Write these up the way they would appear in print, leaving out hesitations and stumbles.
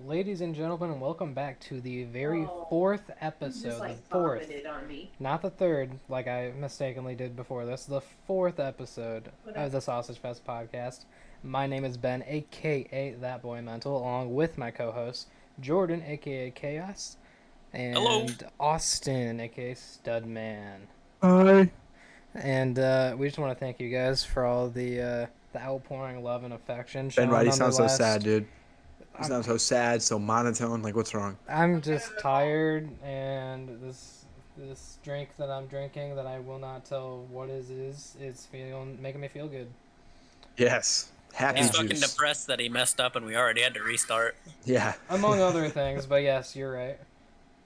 Ladies and gentlemen, welcome back to the very Oh, fourth you just episode. The like fourth, vomited on me. not the third, like I mistakenly did before this. The fourth episode of Whatever. the Sausage Fest podcast. My name is Ben, aka That Boy Mental, along with my co host, Jordan, aka Chaos, Hello. and Austin, aka Studman. Hi. And we just want to thank you guys for all the outpouring love and affection Ben, why shown do you on the sound so sad, last. dude? You I'm, sound so sad, so monotone. Like, what's wrong? I'm just tired, and this drink that I'm drinking that I will not tell what is it's feeling making me feel good. Yes. Happy Yeah. He's fucking juice. depressed that he messed up and we already had to restart. Yeah. Among other things, but yes, you're right.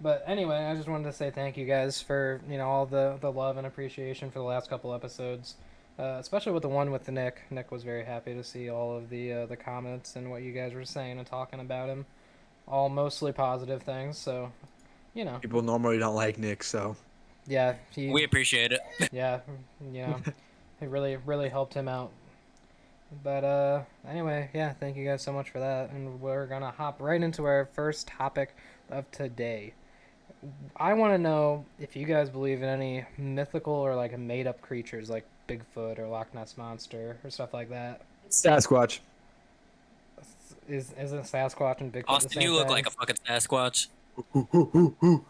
But anyway, I just wanted to say thank you guys for all the love and appreciation for the last couple episodes, especially with the one with the Nick. Nick was very happy to see all of the comments and what you guys were saying and talking about him, all mostly positive things. So People normally don't like Nick, so. yeah, he We appreciate it. yeah, you know, it really helped him out. But anyway, yeah, thank you guys so much for that, and we're gonna hop right into our first topic of today. I want to know if you guys believe in any mythical or like made up creatures like Bigfoot or Loch Ness monster or stuff like that. Sasquatch. Isn't Sasquatch and Bigfoot the Austin, same you look thing? like a fucking Sasquatch. Ooh.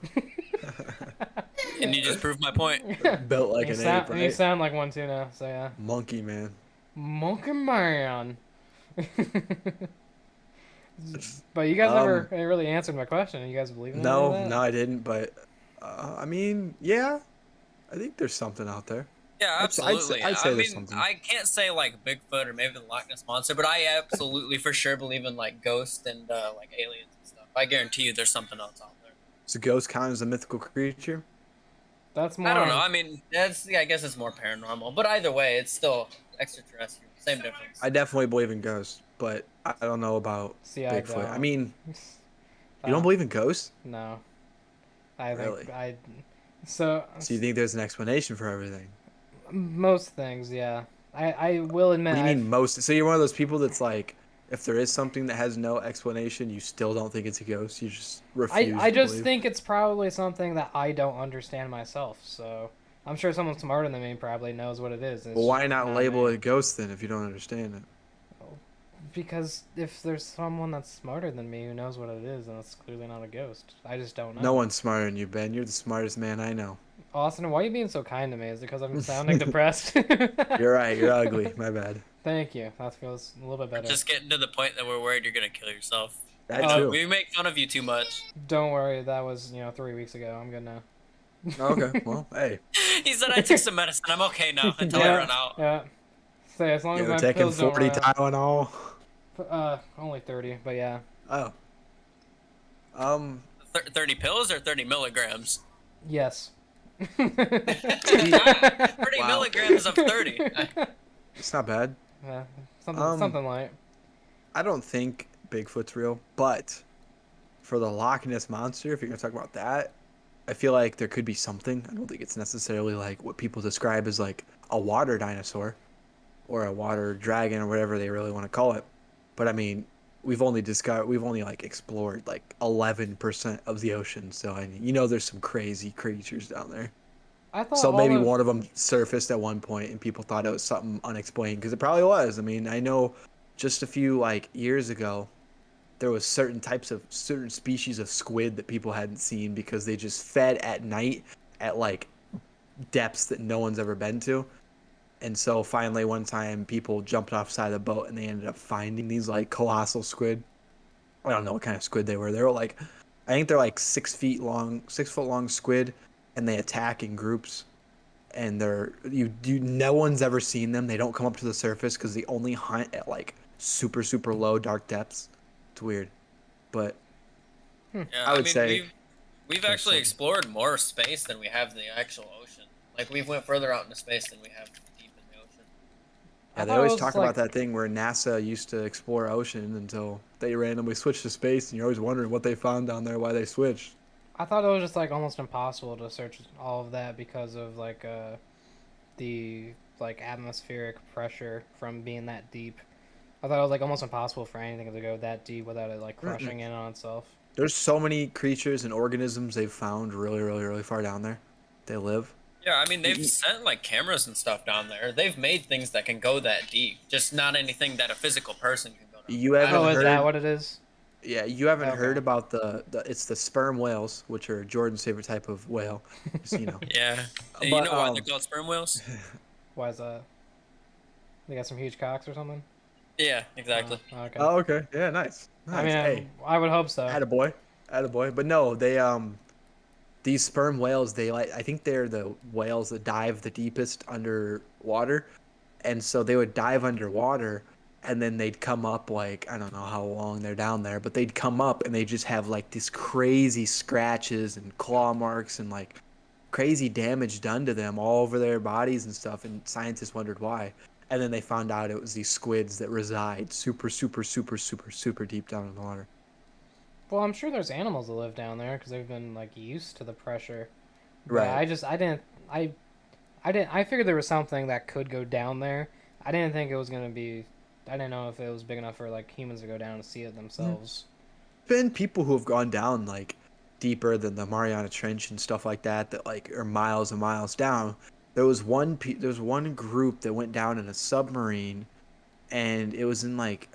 And you just proved my point. Built like you an sound ape, you right? sound like one too now. So yeah, Monkey, man. Monkey Man. But you guys never Um, really answered my question. You guys believe in any of no, that? I didn't, but, I mean, yeah. I think there's something out there. Yeah, absolutely. I'd I say there's mean, something. I can't say like Bigfoot or maybe the Loch Ness Monster, but I absolutely for sure believe in like ghosts and like aliens and stuff. I guarantee you there's something else out there. Does a ghost count as a mythical creature? That's I more don't know. on. I mean, I guess it's more paranormal, but either way, it's still extraterrestrial. Same difference. I definitely believe in ghosts, but I don't know about See, I Bigfoot. I don't. mean, you don't Uh, believe in ghosts? no, I think Really? I. So So you think there's an explanation for everything? most things, yeah. I will admit What do you I've mean most? So you're one of those people that's like, if there is something that has no explanation, you still don't think it's a ghost. You just refuse I to just believe. think it's probably something that I don't understand myself. So I'm sure someone smarter than me probably knows what it is. It's Well, just why not not label me. it a ghost then if you don't understand it? Because if there's someone that's smarter than me who knows what it is, then it's clearly not a ghost. I just don't No know. one's smarter than you, Ben. You're the smartest man I know. Austin, why are you being so kind to me? Is it because I'm sounding depressed? You're right. You're ugly. My bad. Thank you. That feels a little bit We're better. just getting to the point that we're worried you're gonna kill yourself. That Oh, too. We make fun of you too much. don't worry. That was 3 weeks ago. I'm good now. Okay. Well, hey, He said I took some medicine. I'm okay now until I Yeah, run out. yeah. Say as long you as ever my taken pills don't 40 run out. Tylenol? Only 30, but yeah. Oh. Um. 30 pills or 30 milligrams? Yes. 30 Wow. milligrams of 30. It's not bad. Yeah, something Um. something like. I don't think Bigfoot's real, but for the Loch Ness monster, if you're gonna talk about that, I feel like there could be something. I don't think it's necessarily like what people describe as like a water dinosaur or a water dragon or whatever they really want to call it. But I mean, we've only like explored like 11% of the ocean, so I mean, there's some crazy creatures down there. I thought So all maybe of one of them surfaced at one point and people thought it was something unexplained because it probably was. I mean, I know just a few like years ago there was certain species of squid that people hadn't seen because they just fed at night at like depths that no one's ever been to. And so finally one time people jumped off side of the boat and they ended up finding these like colossal squid. I don't know what kind of squid they were. They were like, I think they're like 6 feet long, 6 foot long squid, and they attack in groups. And no one's ever seen them. They don't come up to the surface because they only hunt at like super low dark depths. It's weird, but Yeah, I I would mean say we've there's actually something. explored more space than we have the actual ocean. Like we've went further out into space than we have deep in the ocean. I Yeah, they thought it always was talk about like that thing where NASA used to explore ocean until they randomly switched to space, and you're always wondering what they found down there, why they switched. I thought it was just like almost impossible to search all of that because of like the like atmospheric pressure from being that deep. I thought it was like almost impossible for anything to go that deep without it like Mm-mm. crushing in on itself. There's so many creatures and organisms they've found really, really, really far down there. They live. Yeah, I mean You, they've sent like cameras and stuff down there. They've made things that can go that deep, just not anything that a physical person can go down you there. I haven't Oh, don't is know. that heard. what it is? Yeah, you haven't heard Okay. about the it's the sperm whales, which are Jordan's favorite type of whale. Just, Yeah, you But know why they're called sperm whales? Why is that? They got some huge cocks or something? Yeah, exactly. Okay. Oh, okay. Yeah, nice. I mean, Nice. Hey, I would hope so. attaboy. Attaboy. But no, these sperm whales, they like I think they're the whales that dive the deepest underwater. And so they would dive underwater and then they'd come up like I don't know how long they're down there, but they'd come up and they just have like these crazy scratches and claw marks and like crazy damage done to them all over their bodies and stuff, and scientists wondered why. And then they found out it was these squids that reside super, super, super, super, super deep down in the water. Well, I'm sure there's animals that live down there because they've been like used to the pressure. But Right. I figured there was something that could go down there. I didn't think it was gonna be. I didn't know if it was big enough for like humans to go down and see it themselves. Been people who have gone down like deeper than the Mariana Trench and stuff like that that like are miles and miles down. There was one group that went down in a submarine and it was in like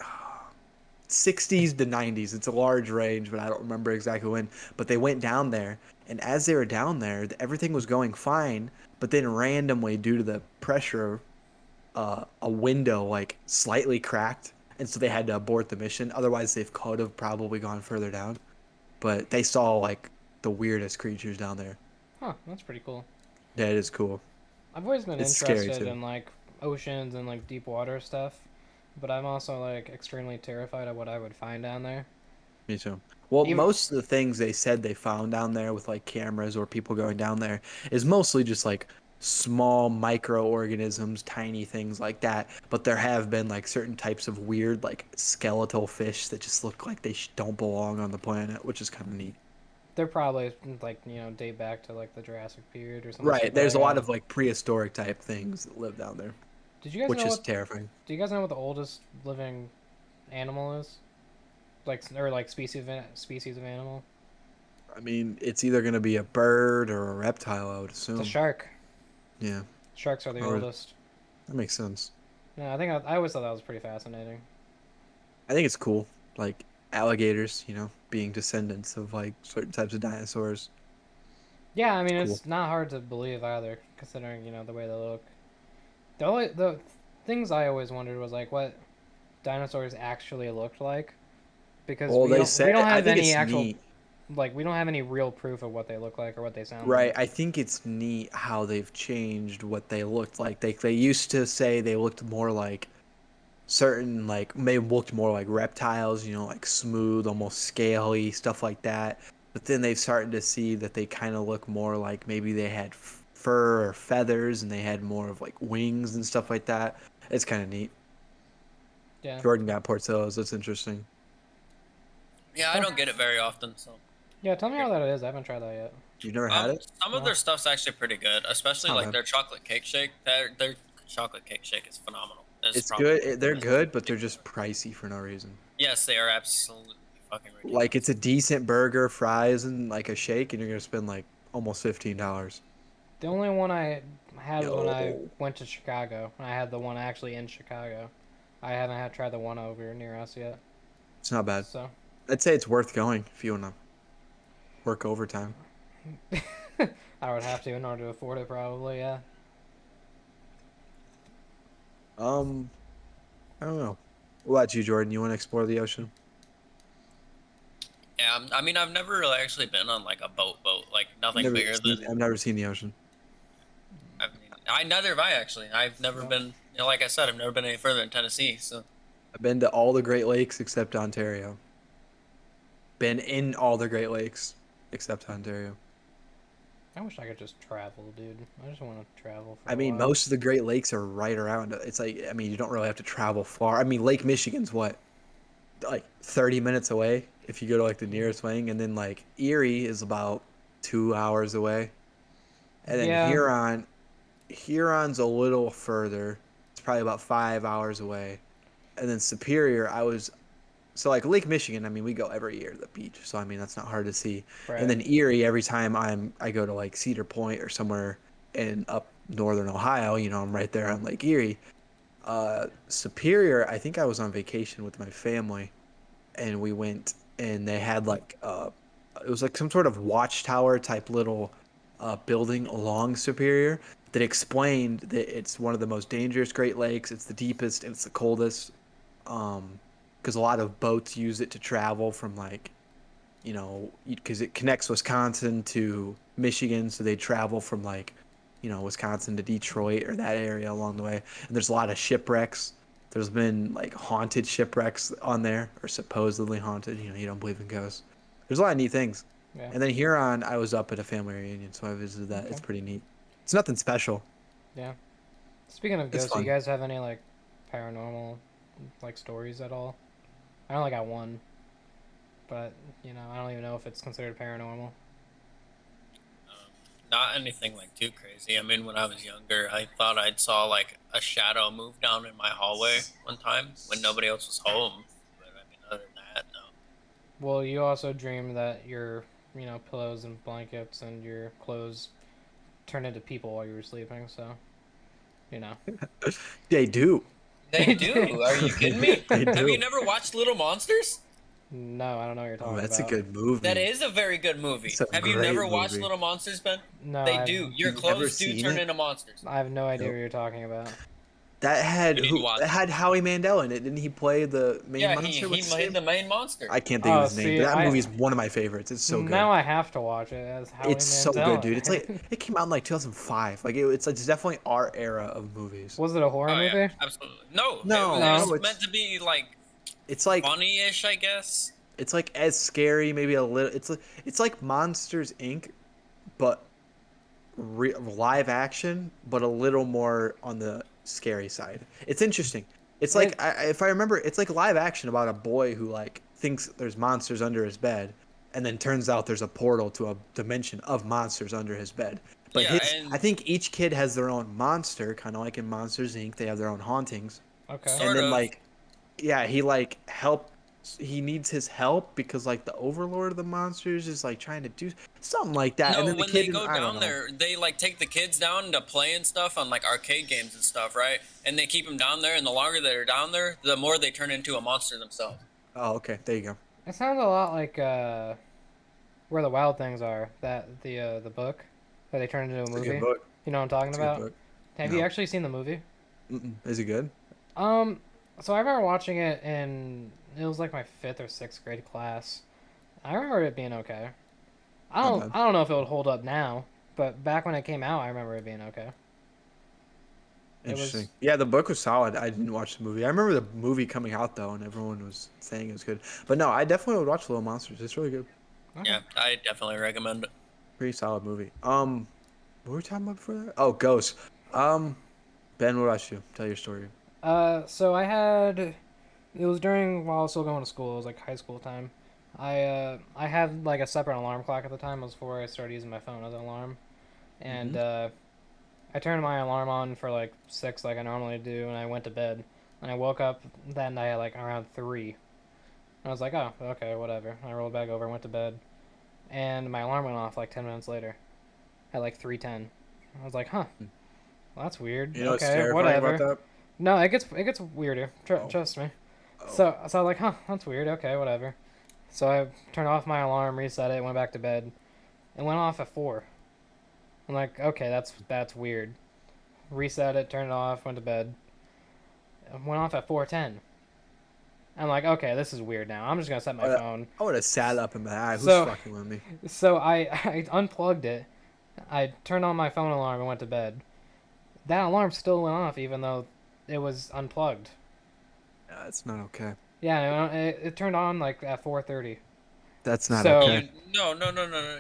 60s to 90s. It's a large range, but I don't remember exactly when. But they went down there, and as they were down there, everything was going fine. But then randomly, due to the pressure, a window like slightly cracked, and so they had to abort the mission. Otherwise, they could have probably gone further down. But they saw like the weirdest creatures down there. Huh, that's pretty cool. That is cool. I've always been It's scary interested too. in like oceans and like deep water stuff, but I'm also like extremely terrified of what I would find down there. Me too. Well, Even most of the things they said they found down there with like cameras or people going down there is mostly just like small microorganisms, tiny things like that. But there have been like certain types of weird like skeletal fish that just look like they don't belong on the planet, which is kind of neat. they're probably like date back to like the Jurassic period or something Right. stupid There's like a lot that. of like prehistoric type things that live down there, Did you guys which know is what? terrifying. Do you guys know what the oldest living animal is? Like or like species of animal? I mean, it's either going to be a bird or a reptile, I would It's a assume. shark. Yeah. Sharks are the Or oldest. that makes sense. Yeah, I always thought that was pretty fascinating. I think it's cool, like alligators, being descendants of like certain types of dinosaurs. Yeah, I It's mean cool. it's not hard to believe either, considering the way they look. The things I always wondered was like what dinosaurs actually looked like, because Well, they we said don't I have think any it's actual neat, like we don't have any real proof of what they look like or what they sound right? like. I think it's neat how they've changed what they looked like. They used to say they looked more like certain like they looked more like reptiles, like smooth, almost scaly stuff like that. But then they've started to see that they kind of look more like maybe they had fur or feathers and they had more of like wings and stuff like that. It's kind of neat. Yeah. Jordan got Portillo's. That's interesting. Yeah, I Huh. don't get it very often, so. Yeah, tell me how that is. I haven't tried that yet. You've never had it? Some of No. their stuff's actually pretty good, It's especially not like bad. their chocolate cake shake. Their chocolate cake shake is phenomenal. It's It's probably good. one of the They're best good, but they're cake just ever. pricey for no reason. Yes, they are absolutely fucking Like it's ridiculous. a decent burger, fries, and like a shake, and you're gonna spend like almost $15. The only one I had was when I Yo, went to Chicago. I had the one actually in Chicago. I haven't had tried the one over near us yet. it's not bad. So I'd say it's worth going if you wanna work overtime. I would have to in order to afford it, probably. Yeah. Um, I don't know. What about you, Jordan? You want to explore the ocean? Yeah, I mean, I've never really actually been on like a boat, like nothing bigger than. I've never seen the ocean. I mean, neither have I actually. I've never No. been. Like I said, I've never been any further in Tennessee. So I've been to all the Great Lakes except Ontario. Been in all the Great Lakes except Ontario. I wish I could just travel, dude. I just want to travel for I a mean, while. most of the Great Lakes are right around. It's like, I mean, you don't really have to travel far. I mean, Lake Michigan's what, like 30 minutes away if you go to like the nearest wing, and then like Erie is about 2 hours away, and then Yeah. Huron's a little further. It's probably about 5 hours away, and then Superior, I was so like Lake Michigan. I mean, we go every year to the beach, so I mean that's not hard to see. Right. And then Erie, every time I go to like Cedar Point or somewhere in up northern Ohio, you know, I'm right there on Lake Erie. Superior, I think I was on vacation with my family, and we went and they had like it was like some sort of watchtower type little building along Superior that explained that it's one of the most dangerous Great Lakes. It's the deepest and it's the coldest. Because a lot of boats use it to travel from like, you know, because it connects Wisconsin to Michigan, so they travel from like, you know, Wisconsin to Detroit or that area along the way. And there's a lot of shipwrecks. There's been like haunted shipwrecks on there, or supposedly haunted. You know, you don't believe in ghosts. There's a lot of neat things. Yeah. And then Huron, I was up at a family reunion, so I visited that. Okay. It's pretty neat. It's nothing special. Yeah. Speaking of It's ghosts, do you fun. guys have any like paranormal like stories at all? I only got one, but you know, I don't even know if it's considered paranormal. Not anything like too crazy. I mean, when I was younger, I thought I'd saw like a shadow move down in my hallway one time when nobody else was home. But I mean, other than that, no. Well, you also dream that your, you know, pillows and blankets and your clothes turned into people while you were sleeping, so, you know. They do. They do. Are you kidding me? They Have do. you never watched Little Monsters? No, I don't know what you're talking Oh, that's about. a good movie. That is a very good movie. It's a Have you great never watched movie. Little Monsters, Ben? No, They I've, do. Your You've never clothes do seen turn it? into monsters. I have no idea Nope. what you're talking about. That had You need who? to watch That it. had Howie Mandel in it. Didn't he play the main Yeah, monster? he What's his made name? the main monster. I can't think Oh, of his name. see, But that I- movie's one of my favorites. It's so good. Now I have to watch it as Howie It's so Mandel good, dude. in It's it. like it came out in like 2005. Like it's definitely our era of movies. Was it a horror Oh, movie? yeah, absolutely. No, No, it no, was it's- meant to be like It's like funny-ish, I guess. it's like as scary, maybe a little. It's like Monsters Inc., but live action, but a little more on the scary side. It's interesting. It's like if I remember, it's like live action about a boy who like thinks there's monsters under his bed, and then turns out there's a portal to a dimension of monsters under his bed. But Yeah, and- I think each kid has their own monster, kind of like in Monsters Inc. They have their own hauntings, Okay. Sort and then of. like, yeah, he needs his help because like the overlord of the monsters is like trying to do something like that. No, And then the when kid they go I don't down know. there, they like take the kids down to play and stuff on like arcade games and stuff, right? And they keep them down there, and the longer they're down there, the more they turn into a monster themselves. Oh, okay, there you go. It sounds a lot like Where the Wild Things Are, the book that they turned into a It's a movie. good book. You know what I'm talking It's a good about? book. Have you No. actually seen the movie? Is it good? So I remember watching it in it was like my 5th or 6th grade class. I remember it being okay. Not bad. I don't know if it would hold up now, but back when it came out, I remember it being okay. It was- Interesting. Yeah, the book was solid. I didn't watch the movie. I remember the movie coming out though, and everyone was saying it was good. But no, I definitely would watch Little Monsters. It's really good. Okay. Yeah, I definitely recommend it. Pretty solid movie. What were we talking about before that? Oh, Ghost. Ben, what about you? Tell your story. So it was during while I was still going to school. It was like high school time. I had like a separate alarm clock at the time. It was before I started using my phone as an alarm, and I turned my alarm on for like 6, like I normally do, and I went to bed. And I woke up that night at like around 3. And I was like, oh, okay, whatever. I rolled back over, went to bed, and my alarm went off like 10 minutes later, at like 3:10. I was like, huh, well, that's weird. You know what's Okay, terrifying whatever. about that? No, it gets weirder. Oh. Trust me. Oh. So I was like, huh, that's weird. Okay, whatever. So I turned off my alarm, reset it, went back to bed. It went off at 4. I'm like, okay, that's weird. Reset it, turned it off, went to bed. It went off at 4:10. I'm like, okay, this is weird now. I'm just gonna set my phone. I would have sat up and been like, who's So- fucking with me? So I unplugged it. I turned on my phone alarm and went to bed. That alarm still went off even though it was unplugged. That's not okay. Yeah, it turned on like at 4:30. That's not So- okay. No.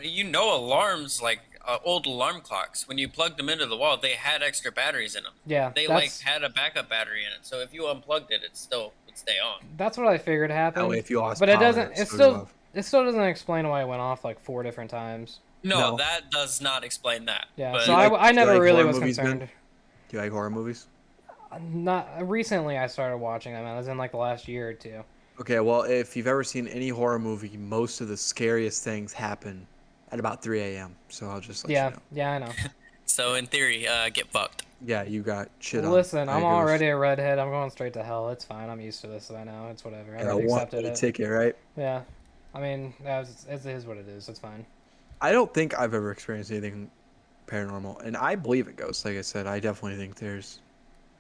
You know, alarms like old alarm clocks. When you plugged them into the wall, they had extra batteries in them. Yeah, They like had a backup battery in it. So if you unplugged it, it still would stay on. that's what I figured That way, happened. if you lost But it power, doesn't. it's It so still. rough. It still doesn't explain why it went off like 4 different times. No, No. that does not explain that. Yeah, But so you like- I do you never like really horror was movies, Ben? concerned. Do you like horror movies? Not recently. I started watching them. I was in like the last year or two. Okay, well, if you've ever seen any horror movie, most of the scariest things happen at about 3 a.m. So I'll just let you Yeah, know. yeah, I know. So in theory, get fucked. Yeah, you got shit on. Listen, I I'm agree with already a redhead. I'm going straight to hell. It's fine. I'm used to this by now. It's whatever. I you. Yeah, already one accepted way it. ticket, right? Yeah. I mean, it is what it is. It's fine. I don't think I've ever experienced anything paranormal, and I believe in ghosts. Like I said, I definitely think there's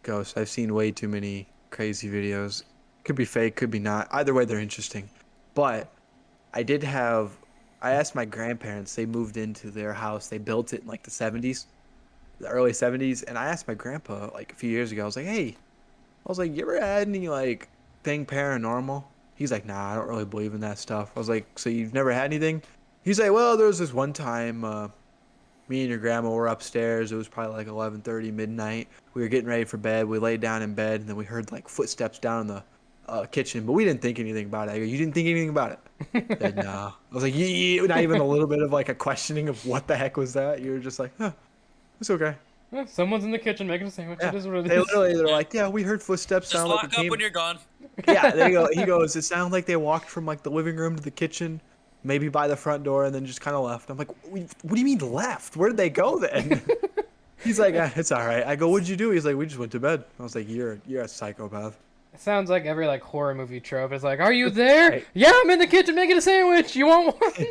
ghosts. I've seen way too many crazy videos. Could be fake, could be not. Either way, they're interesting. But I did have. I asked my grandparents. They moved into their house. They built it in like the 70s, the early 70s, and I asked my grandpa like a few years ago. I was like, "Hey, I was like, you ever had any like thing paranormal?" He's like, "Nah, I don't really believe in that stuff." I was like, "So you've never had anything?" He's like, "Well, there was this one time me and your grandma were upstairs. It was probably like 11:30 midnight. We were getting ready for bed. We laid down in bed and then we heard like footsteps down in the kitchen, but we didn't think anything about it." I go, "You didn't think anything about it?" He said, "No." I was like, Not even a little bit of like a questioning of what the heck was that?" You were just like, "Huh, it's okay." Yeah, someone's in the kitchen making a sandwich. Yeah. It is what it They is. literally, they're Yeah. like, "Yeah, we heard footsteps Just sound like lock it up came." when you're gone. Yeah, there you go. He goes, "It sounded like they walked from like the living room to the kitchen, maybe by the front door, and then just kind of left." I'm like, What do you mean left? Where did they go then?" He's like, "It's all right." I go, "What'd you do?" He's like, "We just went to bed." I was like, "You're a psychopath." It sounds like every like horror movie trope. It's like, are you there? Right. Yeah, I'm in the kitchen making a sandwich. You want one?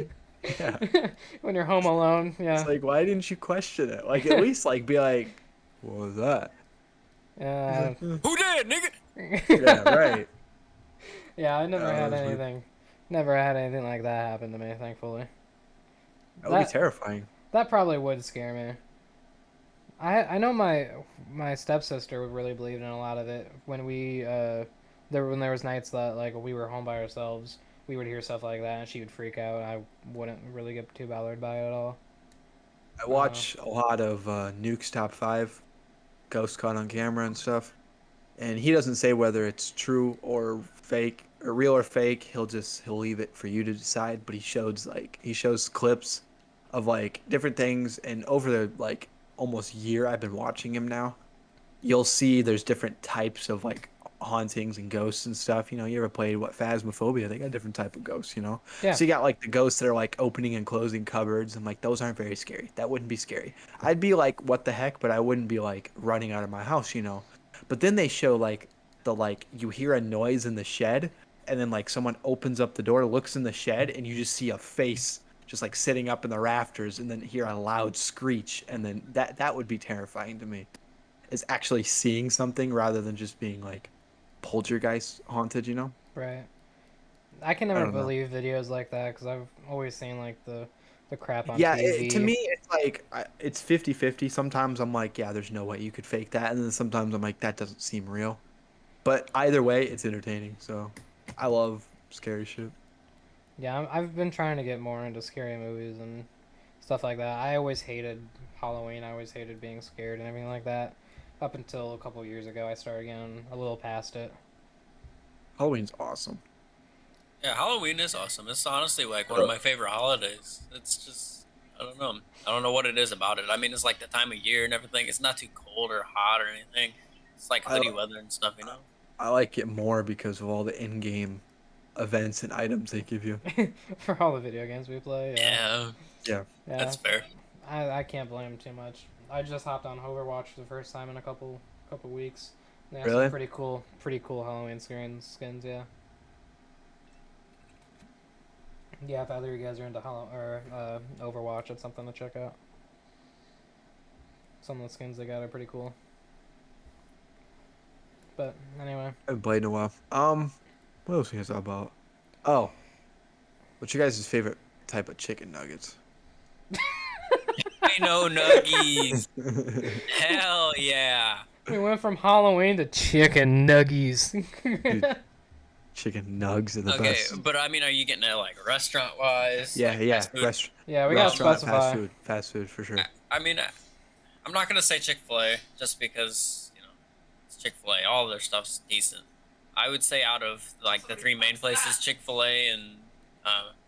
Yeah. When you're home alone. It's Yeah. like, why didn't you question it? Like, at least like be like, "What was that?" He's Yeah. like, "Eh." Who did, nigga? Yeah, right. Yeah, I never Yeah, that had was weird. anything. Never had anything like that happen to me, thankfully. That would be That terrifying. that probably would scare me. I know my stepsister really believed in a lot of it when when there was nights that like we were home by ourselves, we would hear stuff like that and she would freak out. I wouldn't really get too bothered by it at all. I Uh, watch a lot of Nuke's Top 5, Ghost Caught on Camera and stuff. And he doesn't say whether it's true or fake or real or fake. He'll leave it for you to decide. But he shows clips of like different things, and over the like almost year I've been watching him now, you'll see there's different types of like hauntings and ghosts and stuff. You know, you ever played what Phasmophobia? They got different type of ghosts, you know. yeah. So you got like the ghosts that are like opening and closing cupboards, and like those aren't very scary. That wouldn't be scary. I'd be like, what the heck? But I wouldn't be like running out of my house, you know. But then they show like the like you hear a noise in the shed, and then like someone opens up the door, looks in the shed, and you just see a face just like sitting up in the rafters, and then hear a loud screech, and then that would be terrifying to me. Is actually seeing something rather than just being like poltergeist haunted, you know? Right. I can I never don't know. believe videos like that because I've always seen like the crap on Yeah, to TV. me, it's like it's 50-50. Sometimes I'm like, yeah, there's no way you could fake that. And then sometimes I'm like, that doesn't seem real. But either way, it's entertaining. So I love scary shit. Yeah, I've been trying to get more into scary movies and stuff like that. I always hated Halloween. I always hated being scared and everything like that. Up until a couple years ago, I started getting a little past it. Halloween's awesome. Yeah, Halloween is awesome. It's honestly like one of my favorite holidays. It's just I don't know. I don't know what it is about it. I mean, it's like the time of year and everything. It's not too cold or hot or anything. It's like I, hoodie weather and stuff, you know. I like it more because of all the in-game events and items they give you. For all the video games we play. Yeah, Yeah, Yeah. yeah. that's fair. I can't blame him too much. I just hopped on Overwatch for the first time in a couple weeks. They have some Really? pretty cool Halloween skins. Yeah. Yeah, if either of you guys are into Overwatch, it's something to check out. Some of the skins they got are pretty cool. But anyway, I haven't played in a while. What else can I talk about? Oh, what's your guys' favorite type of chicken nuggets? I know nuggies. Hell yeah. we went from Halloween to chicken nuggies. Dude, chicken nugs are the Okay, best. but I mean, are you getting it like restaurant wise? Yeah, like yeah. fast food? Yeah, we gotta Restaurant, specify. fast food for sure. I mean, I'm not gonna say Chick-fil-A just because it's Chick-fil-A. All of their stuff's decent. I would say out of like the three main places, Chick-fil-A and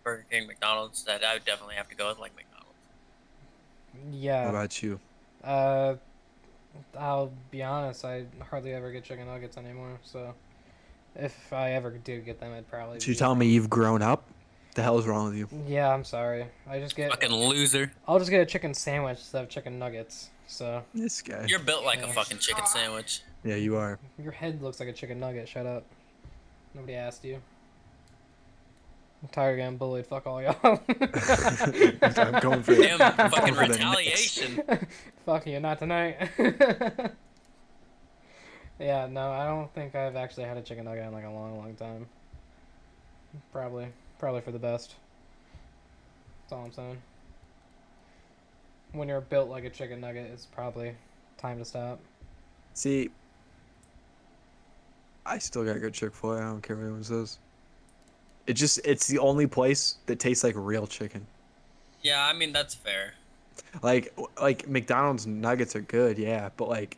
Burger King, McDonald's, that I would definitely have to go with like McDonald's. What Yeah. about you? Uh, I'll be honest, I hardly ever get chicken nuggets anymore. So if I ever did get them, it'd probably So you be telling me from. you've grown up? The hell is wrong with you? Yeah, I'm sorry. I just get. Fucking loser. I'll just get a chicken sandwich instead of chicken nuggets. So This guy. You're built like a Yeah. fucking chicken sandwich. Yeah, you are. your head looks like a chicken nugget. Shut up. Nobody asked you. I'm tired of getting bullied. Fuck all y'all. I'm going for Damn, I'm fucking going for the Knicks. retaliation. Fuck you, not tonight. Yeah, no, I don't think I've actually had a chicken nugget in like a long, long time. Probably for the best. That's all I'm saying. When you're built like a chicken nugget, it's probably time to stop. See, I still gotta go Chick-fil-A. I don't care what anyone says. It's the only place that tastes like real chicken. Yeah, I mean that's fair. Like McDonald's nuggets are good, yeah, but like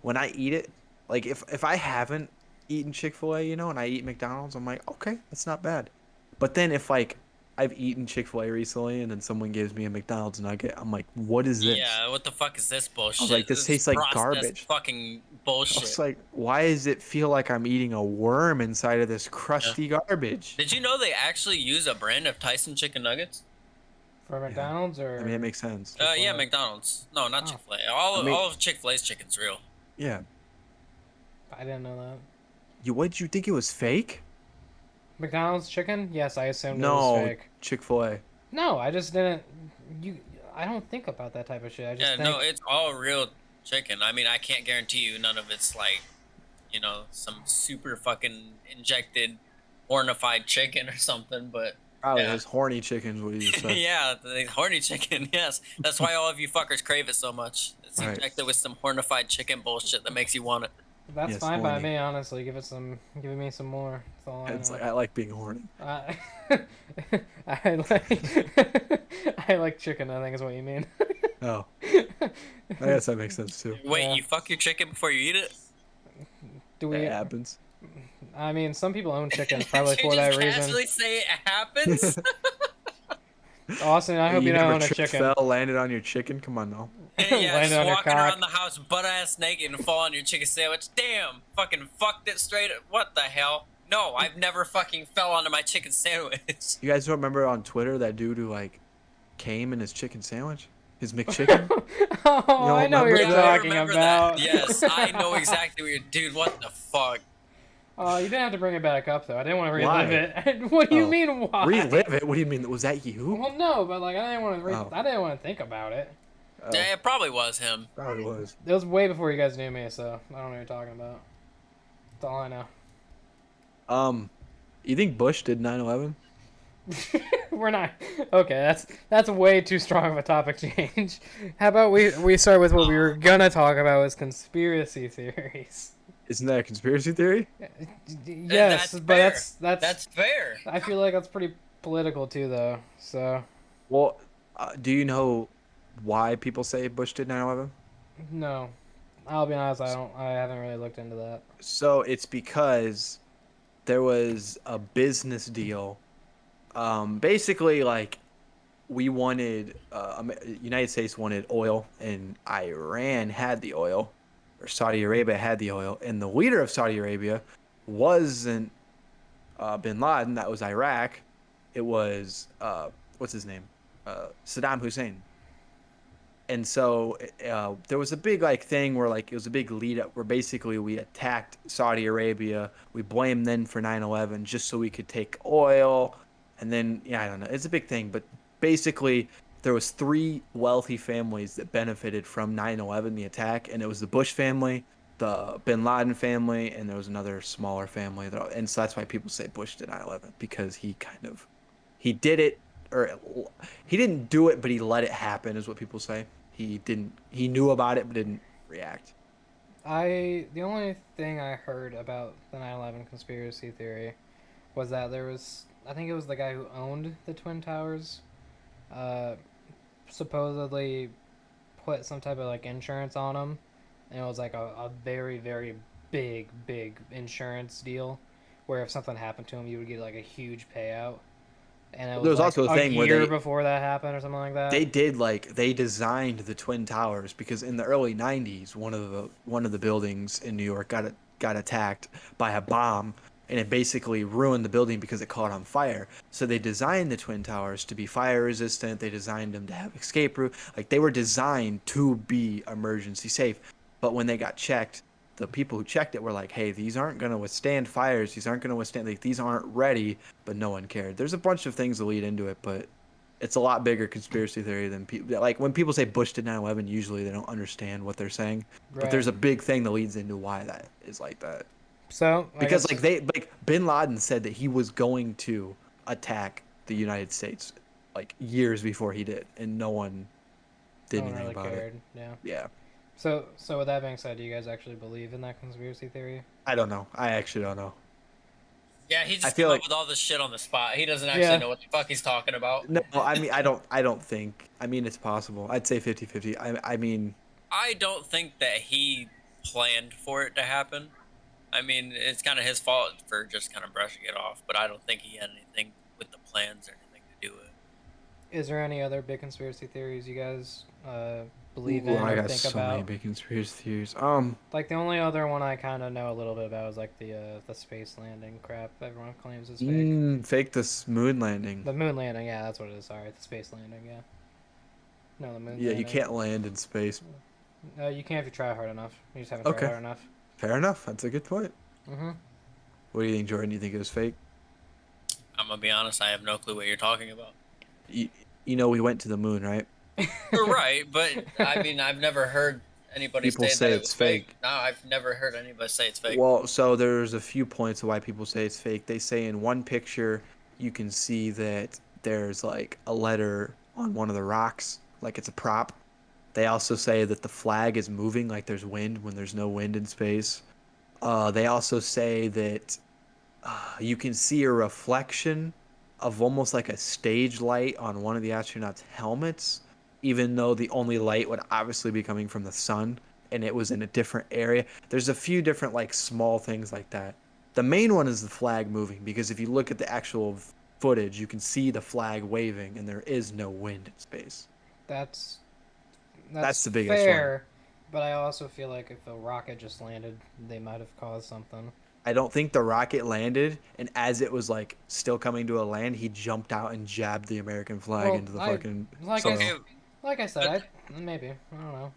when I eat it, like if I haven't eaten Chick-fil-A, and I eat McDonald's, I'm like, okay, that's not bad. But then if like I've eaten Chick-fil-A recently and then someone gives me a McDonald's nugget, I'm like, what is this? Yeah, what the fuck is this bullshit? like, this tastes like processed garbage. Fucking I bullshit. was like, why does it feel like I'm eating a worm inside of this crusty garbage? Did you know they actually use a brand of Tyson chicken nuggets? For McDonald's or I mean, it makes sense. Yeah, Chick-fil-A? McDonald's. No, not Oh. Chick-fil-A. All I mean- all of Chick-fil-A's chicken's real. Yeah. I didn't know that. What did you think it was fake? McDonald's chicken? Yes, I assumed it was No, fake. Chick-fil-A. No, I just didn't. I don't think about that type of shit. I just Yeah, think. no, it's all real chicken. I mean, I can't guarantee you none of it's like, some super fucking injected, hornified chicken or something. But Probably Yeah. has horny chickens. What do you say? yeah, the horny chicken. Yes, that's why all of you fuckers crave it so much. It's Right. injected with some hornified chicken bullshit that makes you want it. That's Yes, fine by horny. me, honestly. Give me some more. That's all I It's know. like I like being horny. I I like chicken. I think is what you mean. Oh, I guess that makes sense too. Wait, Yeah. you fuck your chicken before you eat it? Do we? It happens. I mean, some people own chickens probably Did you for that just reason. casually say it happens? Austin, I hope you don't never own a tripped, chicken. fell, landed on your chicken. Come on now. Yeah, Landed just on your walking cock. around the house butt ass naked and fall on your chicken sandwich. Damn, fucking fucked it straight. What the hell? No, I've never fucking fell onto my chicken sandwich. You guys don't remember on Twitter that dude who like came in his chicken sandwich, his McChicken? Oh, I know what you're remember I talking remember about. that. Yes, I know exactly what you're. Dude, what the fuck? Oh, you didn't have to bring it back up though. I didn't want to relive Why? it. What do you Oh. mean why? Relive it? What do you mean? Was that you? Well, no, but like I didn't want to. Oh. I didn't want to think about it. Oh, Yeah, it probably was him. probably was. It was way before you guys knew me, so I don't know what you're talking about. That's all I know. You think Bush did 9/11? We're not okay. That's way too strong of a topic change. How about we start with what we were gonna talk about was conspiracy theories. Isn't that a conspiracy theory? Yes, that's but fair. that's That's fair. I feel like that's pretty political too, though. So Well, do you know why people say Bush did 9/11? no, I'll be honest. I haven't really looked into that. So it's because there was a business deal. Basically, like we wanted, United States wanted oil, and Iran had the oil, or Saudi Arabia had the oil, and the leader of Saudi Arabia wasn't Bin Laden. That was Iraq. It was what's his name, Saddam Hussein. And so there was a big thing where it was a big lead up where basically we attacked Saudi Arabia. We blamed them for 9/11 just so we could take oil. And then I don't know. It's a big thing, but basically there was three wealthy families that benefited from 9/11, the attack, and it was the Bush family, the Bin Laden family, and there was another smaller family. And so that's why people say Bush did 9/11 because he did it, or he didn't do it, but he let it happen, is what people say. He knew about it, but didn't react. The only thing I heard about the 9/11 conspiracy theory was that I think it was the guy who owned the Twin Towers, supposedly put some type of insurance on them, and it was a very, very big insurance deal, where if something happened to him, you would get a huge payout. and it There was was like also a a thing where year before that happened or something like that. they designed the twin towers because in the early 90s one of the buildings in New York got attacked by a bomb, and it basically ruined the building because it caught on fire. So they designed the twin towers to be fire resistant. They designed them to have escape route. Like they were designed to be emergency safe. But when they got checked, the people who checked it were like, "Hey, these aren't going to withstand fires. These aren't going to withstand, like, these aren't ready." But no one cared. There's a bunch of things that lead into it, but it's a lot bigger conspiracy theory than people like. When people say Bush did 9/11, usually they don't understand what they're saying. But Right. there's a big thing that leads into why that is like that. So I Because guess like Bin Laden said that he was going to attack the United States like years before he did, and no one no did one anything really about it. cared. Yeah. Yeah. So with that being said, do you guys actually believe in that conspiracy theory? I don't know. I actually don't know. Yeah, he I just feel came up like with all this shit on the spot. He doesn't actually Yeah. know what the fuck he's talking about. no, I mean I don't think. I mean it's possible. I'd say 50-50. I mean I don't think that he planned for it to happen. I mean, it's kind of his fault for just kind of brushing it off, but I don't think he had anything with the plans or anything to do with it. Is there any other big conspiracy theories you guys believe ooh, in I or got think so many about? big conspiracy theories. Like the only other one I kind of know a little bit about is like the space landing crap everyone claims is fake. Fake this moon landing. The moon landing, yeah, that's what it is. Sorry, the space landing, yeah. No, the moon Yeah, you landing. can't land in space. You can if you try hard enough. You just haven't tried Okay, hard enough. fair enough. That's a good point. Mm-hmm. What do you think, Jordan? You think it was fake? I'm gonna be honest, I have no clue what you're talking about. You, you know, we went to the moon, right? You're right, but I mean, I've never heard anybody People say that say it it's was fake. fake. No, I've never heard anybody say it's fake. Well, so there's a few points of why people say it's fake. They say in one picture you can see that there's like a letter on one of the rocks, like it's a prop. They also say that the flag is moving, like there's wind when there's no wind in space. They also say that you can see a reflection of almost like a stage light on one of the astronauts' helmets, even though the only light would obviously be coming from the sun and it was in a different area. There's a few different like small things like that. The main one is the flag moving because if you look at the actual footage, you can see the flag waving and there is no wind in space. That's That's the biggest fair, but I also feel like if a rocket just landed, they might have caused something. I don't think the rocket landed, and as it was like still coming to a land, he jumped out and jabbed the American flag Well, into the I fucking like I Okay, soil. like I said, but I maybe I don't know.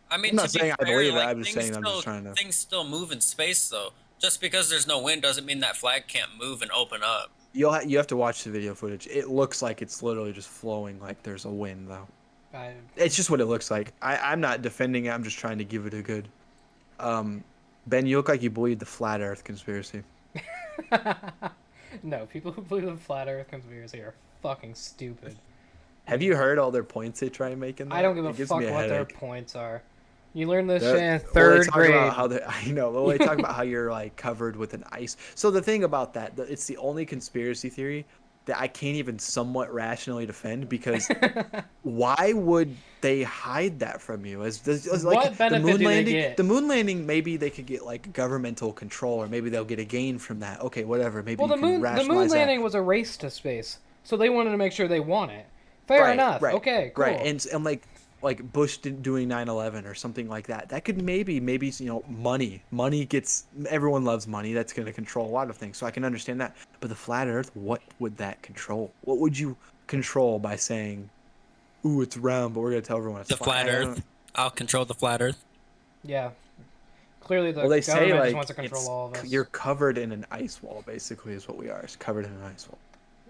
I I'm mean, not to be saying I fair, believe it. like I'm just saying I'm just trying to. things still move in space though. Just because there's no wind doesn't mean that flag can't move and open up. You have to watch the video footage. It looks like it's literally just flowing like there's a wind though. I It's just what it looks like. I'm not defending it. I'm just trying to give it a good. Um, Ben, you look like you believe the flat Earth conspiracy. no, people who believe in flat Earth conspiracy are fucking stupid. Have you heard all their points they try and make in that? I don't give a It gives fuck me a what their headache. points are. You learn this They're- shit in well, third they talk grade. about how they, I know. Well, they talk about how you're like covered with an ice. So the thing about that, it's the only conspiracy theory that I can't even somewhat rationally defend because why would they hide that from you? As like What benefit do they get? the moon landing, maybe they could get like governmental control, or maybe they'll get a gain from that. Okay, whatever. Maybe Well, you the can moon rationalize landing that. was a race to space, so they wanted to make sure they won it. Fair Right, enough. right, Okay, cool. right, and like Bush doing 9/11 or something like that. That could maybe money gets everyone loves money. That's going to control a lot of things. So I can understand that. But the flat Earth, what would that control? What would you control by saying, "Ooh, it's round," but we're going to tell everyone it's The flat? flat Earth. I'll control the flat Earth. Yeah. Clearly, the Well, they say government just like wants to control all of us. you're covered in an ice wall. Basically, is what we are. It's covered in an ice wall.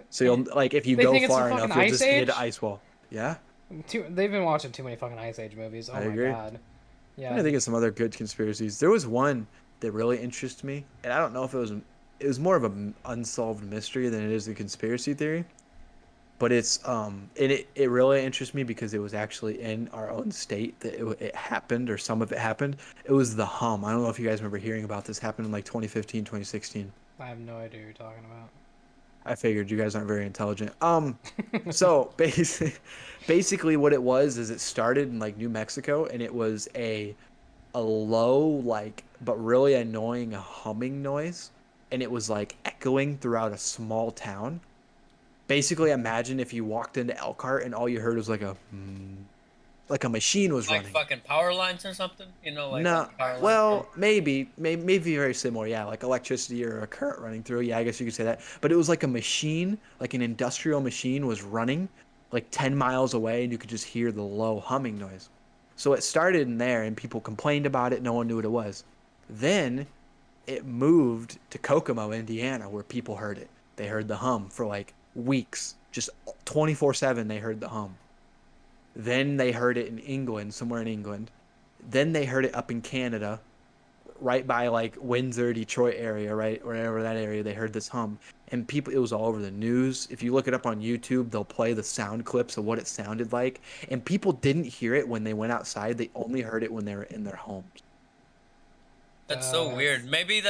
So you'll like if you They go think it's far the enough, fucking you'll just Ice hit an Age? ice wall. Yeah. They've been watching too many fucking Ice Age movies. Oh I my agree. god. I'm Yeah. trying to think of some other good conspiracies. There was one that really interests me, and I don't know if it was more of an unsolved mystery than it is a conspiracy theory. But it really interests me because it was actually in our own state that it happened, or some of it happened. It was the hum. I don't know if you guys remember hearing about this. Happened in like 2015, 2016. I have no idea what you're talking about. I figured you guys aren't very intelligent. So basically what it was is it started in like New Mexico, and it was a low, like, but really annoying humming noise, and it was like echoing throughout a small town. basically imagine if you walked into Elkhart and all you heard was like a machine was Like running. fucking power lines or something, you know, like No, power lines. well, maybe very similar. Yeah, like electricity or a current running through. Yeah, I guess you could say that. But it was like a machine, like an industrial machine was running like 10 miles away, and you could just hear the low humming noise. So it started in there, and people complained about it. No one knew what it was. Then it moved to Kokomo, Indiana, where people heard it. They heard the hum for like weeks, just 24/7. They heard the hum. Then they heard it in England, somewhere in England. Then they heard it up in Canada, right by like Windsor, Detroit area, right wherever that area. They heard this hum, and people. It was all over the news. If you look it up on YouTube, they'll play the sound clips of what it sounded like, and people didn't hear it when they went outside. They only heard it when they were in their homes. That's so weird. Maybe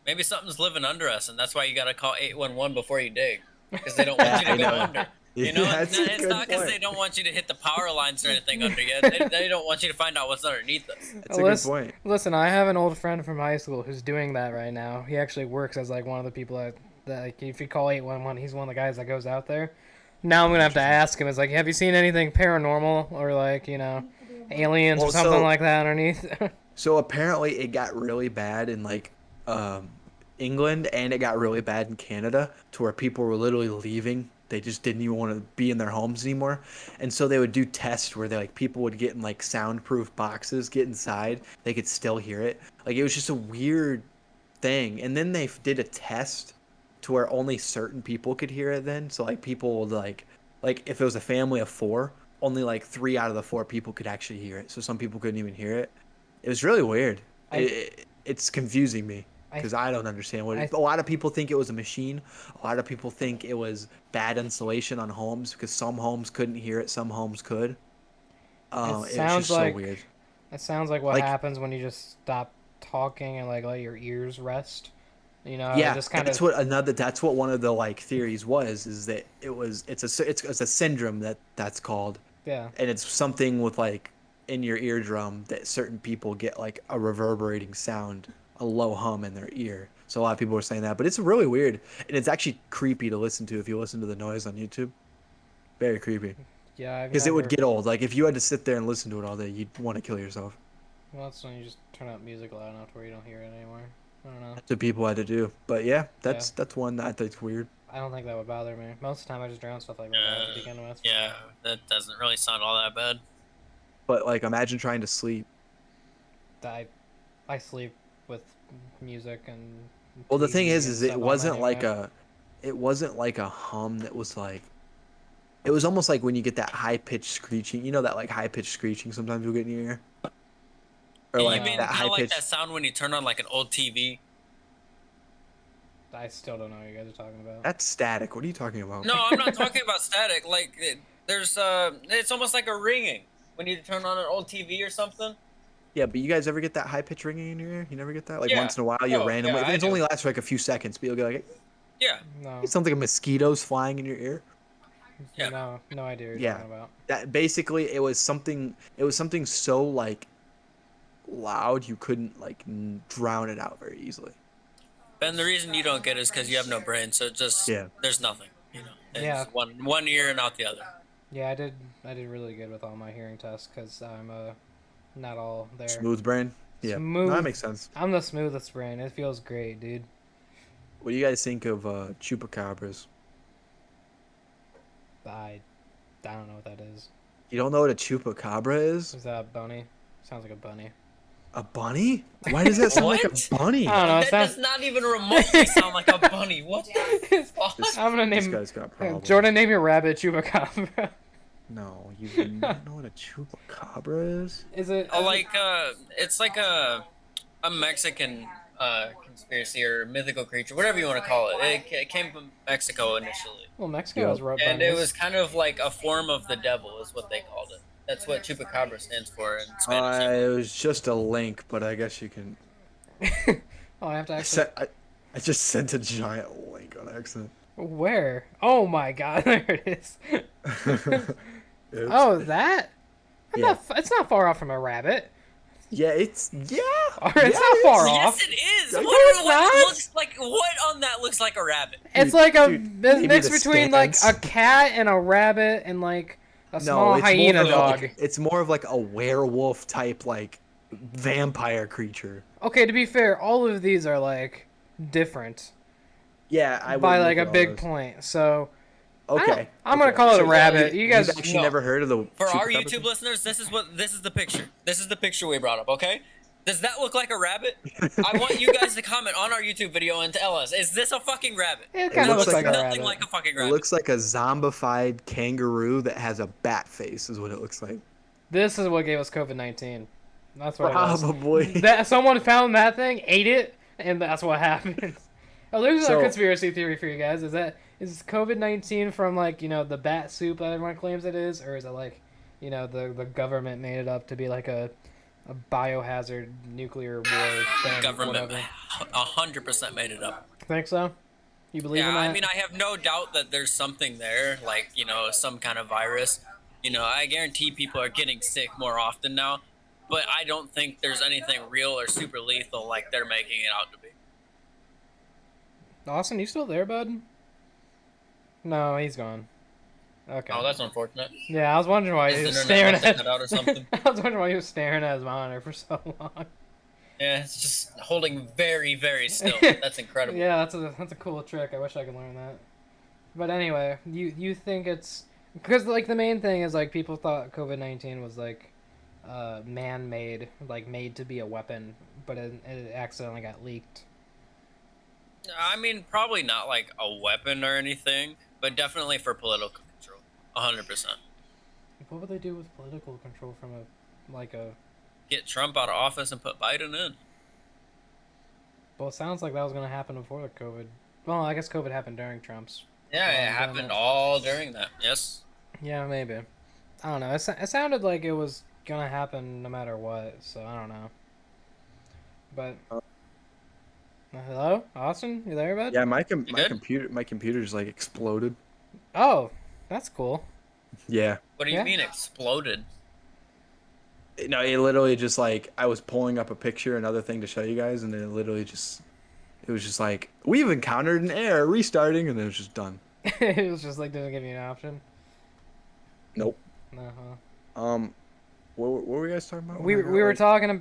maybe something's living under us, and that's why you gotta call 811 before you dig, because they don't want you I to go know. under. You know, Yeah, that's a it's good not because point. they don't want you to hit the power lines or anything under you. They don't want you to find out what's underneath us. That's a good point. Listen, I have an old friend from high school who's doing that right now. He actually works as like one of the people that like, if you call 811, he's one of the guys that goes out there. Now I'm gonna have to ask him. It's like, have you seen anything paranormal or like aliens or Well, something so- like that underneath? So apparently it got really bad in like England, and it got really bad in Canada, to where people were literally leaving. They just didn't even want to be in their homes anymore. And so they would do tests where people would get in like soundproof boxes, get inside, they could still hear it. Like it was just a weird thing. And then they did a test to where only certain people could hear it then. So like people would like if it was a family of 4, only like 3 out of the 4 people could actually hear it. So some people couldn't even hear it. It was really weird. It's confusing me because I don't understand what it. A lot of people think it was a machine. A lot of people think it was bad insulation on homes because some homes couldn't hear it, some homes could. It's sounds just like- so weird. It sounds like what Like- happens when you just stop talking and like let your ears rest. Yeah, just kind that's of. what one of the like theories was, is that it's a syndrome that's called, Yeah. and it's something with like in your eardrum that certain people get like a reverberating sound, a low hum in their ear. So a lot of people were saying that, but it's really weird, and it's actually creepy to listen to if you listen to the noise on YouTube. Very creepy, Yeah. I've because it would never- get old. Like if you had to sit there and listen to it all day, you'd want to kill yourself. Well, that's when you just turn up music loud enough to where you don't hear it anymore. I don't know. That's what people had to do. But yeah, that's one that I think's weird. I don't think that would bother me. Most of the time, I just drown stuff like that out to begin with. Yeah, that doesn't really sound all that bad. But like imagine trying to sleep. I sleep with music and. Well, the thing TV is and it stuff on wasn't like anyway. it wasn't like a hum that was like, it was almost like when you get that high pitched screeching. You know that like high pitched screeching sometimes you'll get in your ear. Or You like mean that kind high of like pitched. that sound when you turn on like an old TV? I still don't know what you guys are talking about. That's static. What are you talking about? No, I'm not talking about static. Like there's it's almost like a ringing when you turn on an old TV or something. Yeah, but you guys ever get that high pitched ringing in your ear? You never get that? Like Yeah. once in a while, you Oh, randomly. yeah, I It do. only lasts for like a few seconds, but you'll get like Yeah, No. it's something like mosquitoes flying in your ear. Yeah. No idea what you're Yeah. talking about. That basically it was something so like loud you couldn't like drown it out very easily. and the reason you don't get it is because you have no brain, so it just Yeah. there's nothing. You know, it's Yeah. one ear and out the other. Yeah, I did really good with all my hearing tests because I'm not all there. Smooth brain. Yeah, no, Smooth. that makes sense. I'm the smoothest brain. It feels great, dude. What do you guys think of chupacabras? I don't know what that is. You don't know what a chupacabra is? Is that a bunny? Sounds like a bunny. A bunny? Why does that sound like What? a bunny? I don't know. It That sounds. does not even remotely sound like a bunny. What the fuck? I'm gonna This name guy's got problems. Jordan. Name your rabbit Chupacabra. No, you do not know what a chupacabra is? Is it? It's like a Mexican conspiracy or mythical creature, whatever you want to call it. It came from Mexico initially, Well, Mexico Yeah. has bunnies. and it was kind of like a form of the devil, is what they called it. That's what chupacabra stands for in Spanish. It was just a link, but I guess you can. Oh, I have to I, actually. sent, I just sent a giant link on accident. Where? Oh my God! There it is. Oops. Oh, that. Yeah. It's not far off from a rabbit. Yeah, it's Or it's not it far is. off. Yes, it is. No, it's What not. looks like? What on that looks like a rabbit? It's Dude, like a dude, mix maybe the between like a stance. cat and a rabbit and like a No, small it's hyena more of dog. like it's more of like a werewolf type like vampire creature. Okay, to be fair, all of these are like different Yeah, I by would like look a at all big those. point. So Okay. I'm gonna okay. call it a So, rabbit. You guys, you've actually No. never heard of the For our chupacabra YouTube thing? listeners, this is the picture. This is the picture we brought up. Okay. Does that look like a rabbit? I want you guys to comment on our YouTube video and tell us: is this a fucking rabbit? it It kind of looks looks like like a Nothing rabbit. like a fucking It rabbit. looks like a zombified kangaroo that has a bat face, is what it looks like. This is what gave us COVID-19. That's what it was. Probably. That someone found that thing, ate it, and that's what happened. Oh, there's a So- conspiracy theory for you guys. Is COVID-19 from like the bat soup that everyone claims it is, or is it like the government made it up to be like a biohazard nuclear war thing? Government, Whatever. 100% made it up. Think so? You believe in Yeah, that? I mean, I have no doubt that there's something there, like some kind of virus. I guarantee people are getting sick more often now, but I don't think there's anything real or super lethal like they're making it out to be. Austin, you still there, bud? No, he's gone. Okay. Oh, that's unfortunate. Yeah, I was wondering why he His was internet staring must have at. cut out or something. I was wondering why he was staring at his monitor for so long. Yeah, it's just holding very, very still. That's incredible. Yeah, that's a cool trick. I wish I could learn that. But anyway, you think it's because like the main thing is like people thought COVID-19 was like man-made, like made to be a weapon, but it accidentally got leaked. I mean, probably not like a weapon or anything, but definitely for political control. 100%. What would they do with political control from a Get Trump out of office and put Biden in. Well, it sounds like that was gonna happen before the COVID. Well, I guess COVID happened during Trump's. Yeah, it Damn happened it. all during that. Yes. Yeah, maybe. I don't know. It sounded like it was gonna happen no matter what, so I don't know. But hello, Austin, you there, bud? Yeah, my good? computer's like exploded. Oh, that's cool. Yeah. What do you Yeah. mean exploded? No, it literally just like I was pulling up a picture, another thing to show you guys, and then it was just like we've encountered an error, restarting, and then it was just done. It was just like didn't give you an option. Nope. Uh-huh. What were you guys talking about? We were talking.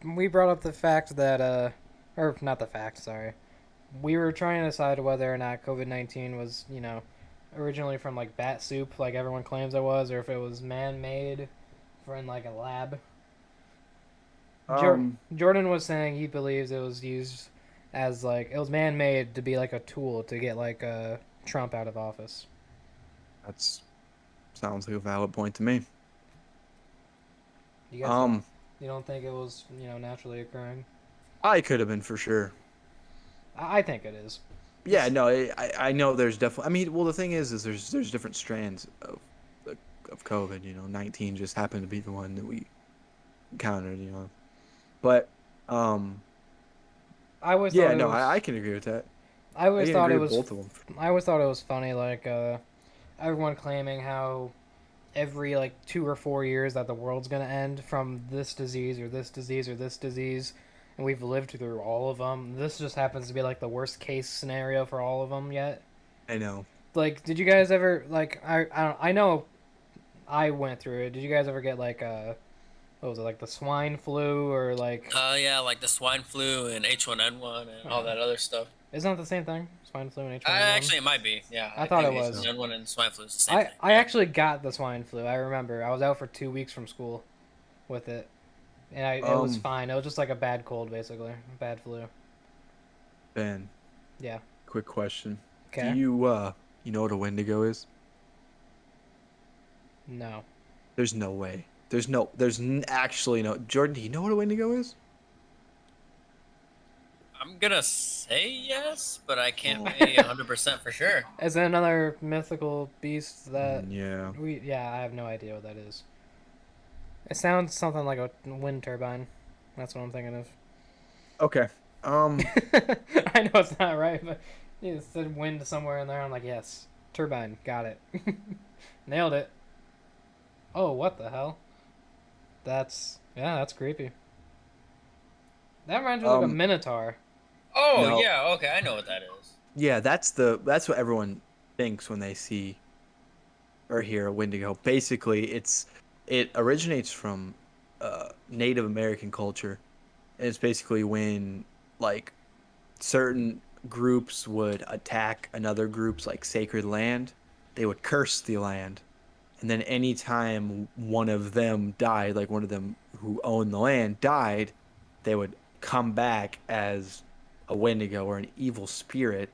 We brought up the fact that or not the fact. Sorry, we were trying to decide whether or not COVID-19 was originally from like bat soup, like everyone claims it was, or if it was man-made, in like a lab. Jordan was saying he believes it was used as like it was man-made to be like a tool to get like Trump out of office. That's sounds like a valid point to me. You guys, you don't think it was naturally occurring? I could have been for sure. I think it is. Yeah, no, I know there's definitely. I mean, well, the thing is there's different strands of COVID. 19 just happened to be the one that we encountered. But I always yeah, thought no, it was, I can agree with that. I always can thought agree it with was. both of them. I always thought it was funny, like everyone claiming how every like 2 or 4 years that the world's gonna end from this disease or this disease or this disease, and we've lived through all of them. This just happens to be like the worst case scenario for all of them yet. I know. Like, did you guys ever like I know I went through it. Did you guys ever get like what was it, like the swine flu or like Yeah, like the swine flu and H1N1 and all that other stuff. isn't that the same thing? Swine flu and H1N1? Actually, it might be. Yeah, I thought think it was. H1N1 and swine flu is the same I thing. actually got the swine flu. I remember. I was out for 2 weeks from school with it. And it was fine. It was just like a bad cold, basically. Bad flu. Ben. Yeah. Quick question. Okay. Do you know what a Wendigo is? No. There's no way. Actually no. Jordan, do you know what a Wendigo is? I'm gonna say yes, but I can't be 100% for sure. Is it another mythical beast that Yeah. I have no idea what that is. It sounds something like a wind turbine. That's what I'm thinking of. Okay. I know it's not right, but you said wind somewhere in there. I'm like, yes, turbine, got it, nailed it. Oh, what the hell? That's Yeah, that's creepy. That reminds me of like a minotaur. Oh No, yeah, okay, I know what that is. yeah, that's what everyone thinks when they see or hear a Wendigo. Basically, it originates from Native American culture. And it's basically when like certain groups would attack another group's like sacred land, they would curse the land. And then anytime one of them died, like one of them who owned the land died, they would come back as a Wendigo or an evil spirit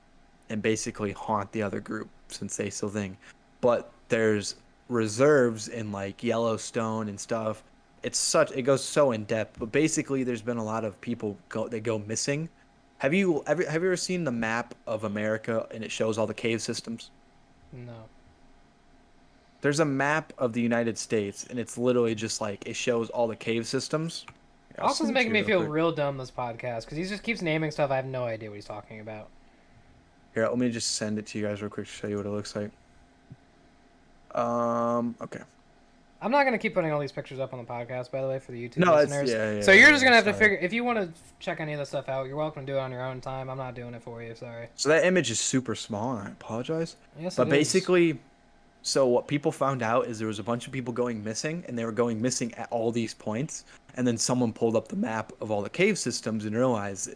and basically haunt the other group since they still think. But there's reserves in like Yellowstone and stuff. It goes so in depth, but basically there's been a lot of people go missing. Have you ever seen the map of America and it shows all the cave systems? No. There's a map of the United States, and it's literally just like it shows all the cave systems. Here, I'll Austin's send it to making you me real feel quick. real dumb this podcast because he just keeps naming stuff I have no idea what he's talking about. Here, let me just send it to you guys real quick to show you what it looks like. Okay. I'm not gonna keep putting all these pictures up on the podcast, by the way, for the YouTube No, it's listeners. yeah, So you're just yeah, gonna have to sorry. figure. If you want to check any of this stuff out, you're welcome to do it on your own time. I'm not doing it for you. Sorry. So that image is super small, and I apologize. Yes, But it is. basically, so what people found out is there was a bunch of people going missing, and they were going missing at all these points. And then someone pulled up the map of all the cave systems and realized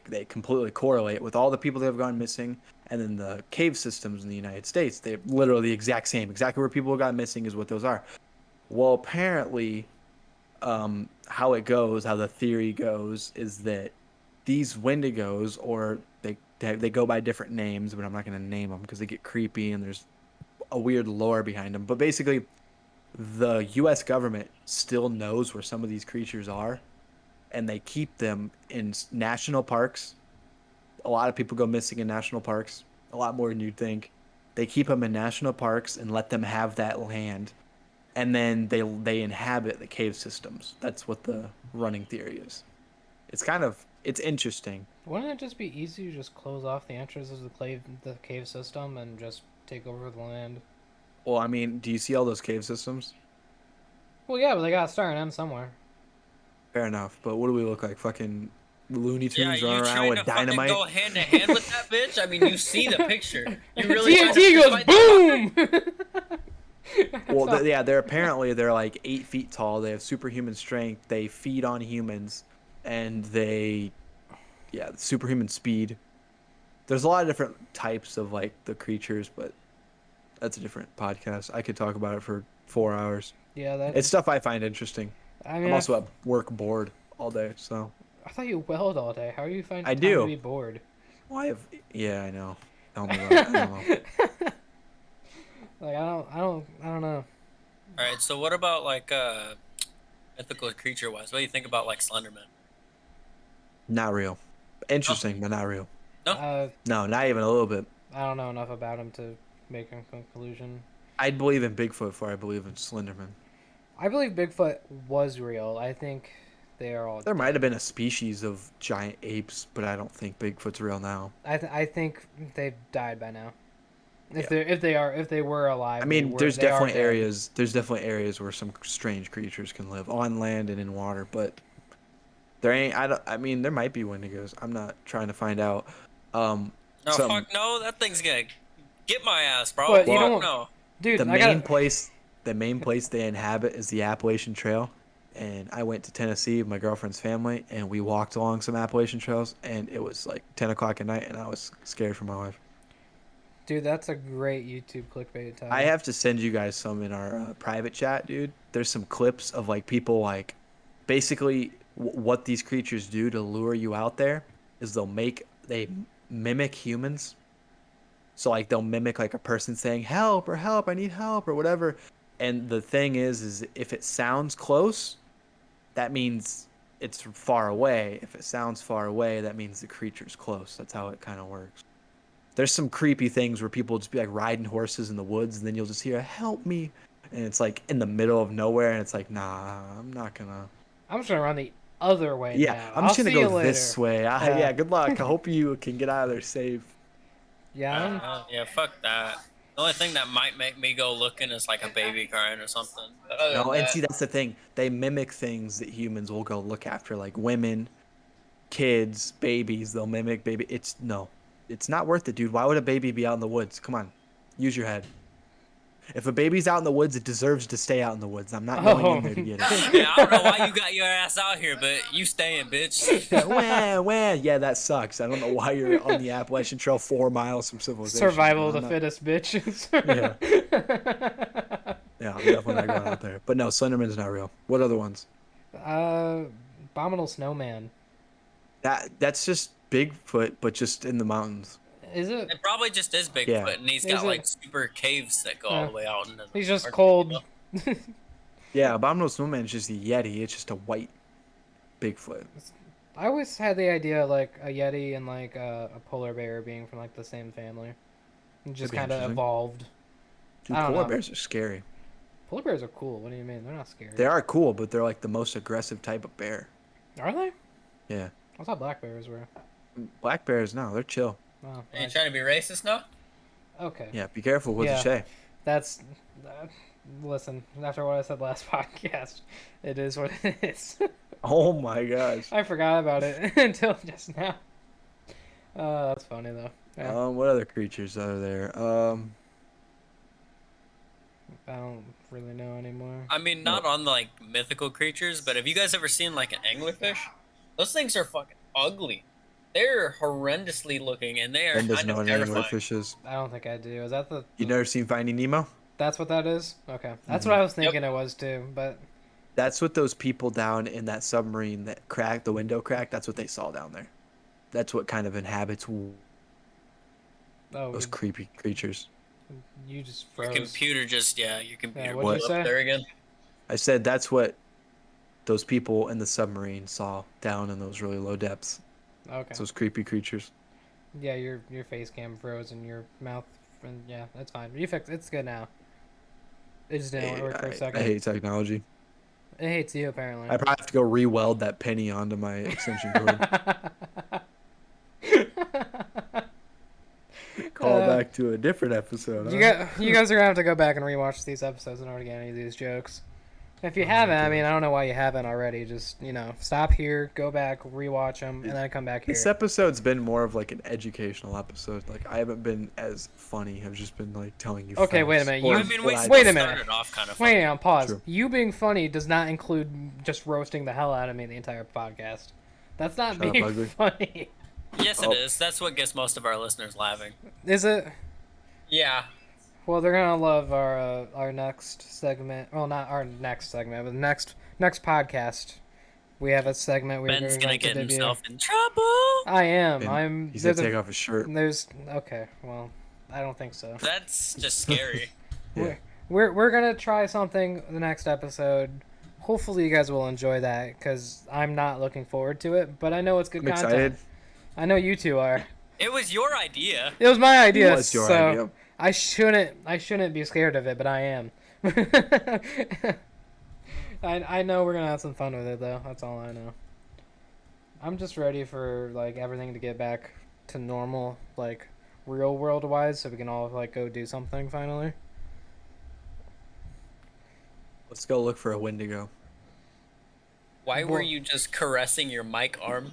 they completely correlate with all the people that have gone missing, and then the cave systems in the United States. They're literally the exact same. Exactly where people got missing is what those are. Well, apparently, how the theory goes, is that these Wendigos, or they go by different names, but I'm not going to name them because they get creepy and there's a weird lore behind them. But basically, the U.S. government still knows where some of these creatures are, and they keep them in national parks. A lot of people go missing in national parks, a lot more than you'd think. They keep them in national parks and let them have that land, and then they inhabit the cave systems. That's what the running theory is. It's interesting. Wouldn't it just be easy to just close off the entrances of the cave system, and just take over the land? Well, I mean, do you see all those cave systems? Well, yeah, but they got to start and end somewhere. Fair enough, but what do we look like? Fucking Looney Yeah, Tunes you running around trying to with fucking dynamite? go hand to hand with that bitch? I mean, you see the picture. You really trying to TNT goes fight that boom. Well, yeah, they're like 8 feet tall. They have superhuman strength. They feed on humans, and yeah, superhuman speed. There's a lot of different types of like the creatures, but that's a different podcast. I could talk about it for 4 hours. Yeah, that. It's stuff I find interesting. I mean, I'm also at work bored all day, so I thought you weld all day. How do you find I time to do. be bored? Well, yeah, I know. Tell me about it. I don't know. Like I don't know. All right, so what about like mythical creature wise? What do you think about like Slenderman? Not real. Interesting, but not real. Uh, No, not even a little bit. I don't know enough about him to make a conclusion. I'd believe in Bigfoot before I believe in Slenderman. I believe Bigfoot was real. I think they are all. There might have been a species of giant apes, but I don't think Bigfoot's real now. I think they've died by now. Yeah. If they were alive. I mean, they are dead. there's definitely areas where some strange creatures can live on land and in water, but there ain't. I mean, there might be Wendigos. I'm not trying to find out. No, Some fuck no. That thing's gonna get my ass, bro. But you Fuck don't- no. Dude, the I gotta. main place they inhabit is the Appalachian Trail. And I went to Tennessee with my girlfriend's family, and we walked along some Appalachian trails, and it was like 10 o'clock at night, and I was scared for my life. Dude, that's a great YouTube clickbait title. I have to send you guys some in our private chat, dude. There's some clips of like people like, basically what these creatures do to lure you out there is they mimic humans. So like they'll mimic like a person saying help or help, I need help or whatever. And the thing is if it sounds close, that means it's far away. If it sounds far away, that means the creature's close. That's how it kind of works. There's some creepy things where people just be like riding horses in the woods, and then you'll just hear "help me," and it's like in the middle of nowhere, and it's like, nah, I'm not gonna. I'm just gonna run the other way Yeah, now. I'm just I'll gonna see you go later. this way. Yeah, good luck. I hope you can get out of there safe. Yeah, Yeah, fuck that. The only thing that might make me go looking is like a baby crying or something. But other than No, and that, see that's the thing. They mimic things that humans will go look after, like women, kids, babies. They'll mimic baby. It's no, it's not worth it, dude. Why would a baby be out in the woods? Come on, use your head. If a baby's out in the woods, it deserves to stay out in the woods. I'm not going in there to get it. yeah, I don't know why you got your ass out here, but you staying, bitch. Wah. Yeah, that sucks. I don't know why you're on the Appalachian Trail 4 miles from civilization. Survival of I'm the not- fittest, bitch. Yeah, I'm definitely not going out there. But no, Slenderman's not real. What other ones? Abominable Snowman. That's just Bigfoot, but just in the mountains. Is it? It probably just is Bigfoot, Yeah. and he's Is got it? like super caves that go all the way out into. He's just Argentina. cold. Yeah, Abominable Snowman is just a Yeti. It's just a white Bigfoot. I always had the idea like a Yeti and like a polar bear being from like the same family. And just That'd be kind of interesting. evolved. Dude, I don't polar know. bears are scary. Polar bears are cool. What do you mean? They're not scary. They are cool, but they're like the most aggressive type of bear. Are they? Yeah. I thought black bears were. Black bears, no, they're chill. Oh, Are you trying to be racist now? okay. Yeah, be careful what Yeah. you say. That's. Listen, after what I said last podcast, it is what it is. Oh my gosh. I forgot about it until just now. That's funny though. Yeah, What other creatures are there? I don't really know anymore. I mean, not on like mythical creatures, but have you guys ever seen like an anglerfish? Those things are fucking ugly. They're horrendously looking, and they are Ben doesn't kind know of what an terrifying. anglerfish is. I don't think I do. Is that the? You never seen Finding Nemo? That's what that is. Okay, that's Mhm. what I was thinking it was too. But That's what those people down in that submarine that cracked the window cracked. That's what they saw down there. That's what kind of inhabits oh, those creepy creatures. you just Your froze. computer just your computer what'd blew you up say? there again. I said that's what those people in the submarine saw down in those really low depths. Okay. It's those creepy creatures. Yeah, your face cam froze and your mouth, and yeah, that's fine. You fixed. It's good now. It just didn't work for a I second. hate technology. It hates you apparently. I probably have to go re-weld that penny onto my extension cord. Call back to a different episode. You guys are gonna have to go back and rewatch these episodes in order to get any of these jokes. If you haven't, I mean, I don't know why you haven't already. Just stop here, go back, rewatch them, and then come back here. This episode's been more of like an educational episode. Like I haven't been as funny. I've just been like telling you. Okay, wait a facts. minute, Or you- I mean, what we I wait a still minute. started off kind of Wait, funny. on pause. True. You being funny does not include just roasting the hell out of me the entire podcast. That's not Shut up, being ugly. funny. Yes, Oh. it is. That's what gets most of our listeners laughing. Is it? Yeah. Well, they're gonna love our next segment. Well, not our next segment, but next podcast. We have a segment we're Ben's gonna going to get debut. himself in trouble. I am. And I'm. He's gonna there's take off his shirt. There's okay. Well, I don't think so. That's just scary. Yeah. We're gonna try something the next episode. Hopefully, you guys will enjoy that because I'm not looking forward to it, but I know it's good I'm content. excited. I know you two are. It was your idea. It was my idea, What's your so idea? I shouldn't be scared of it, but I am. I know we're gonna have some fun with it though. That's all I know. I'm just ready for like everything to get back to normal, like real world wise, so we can all like go do something finally. Let's go look for a Wendigo. Why Well- were you just caressing your mic arm?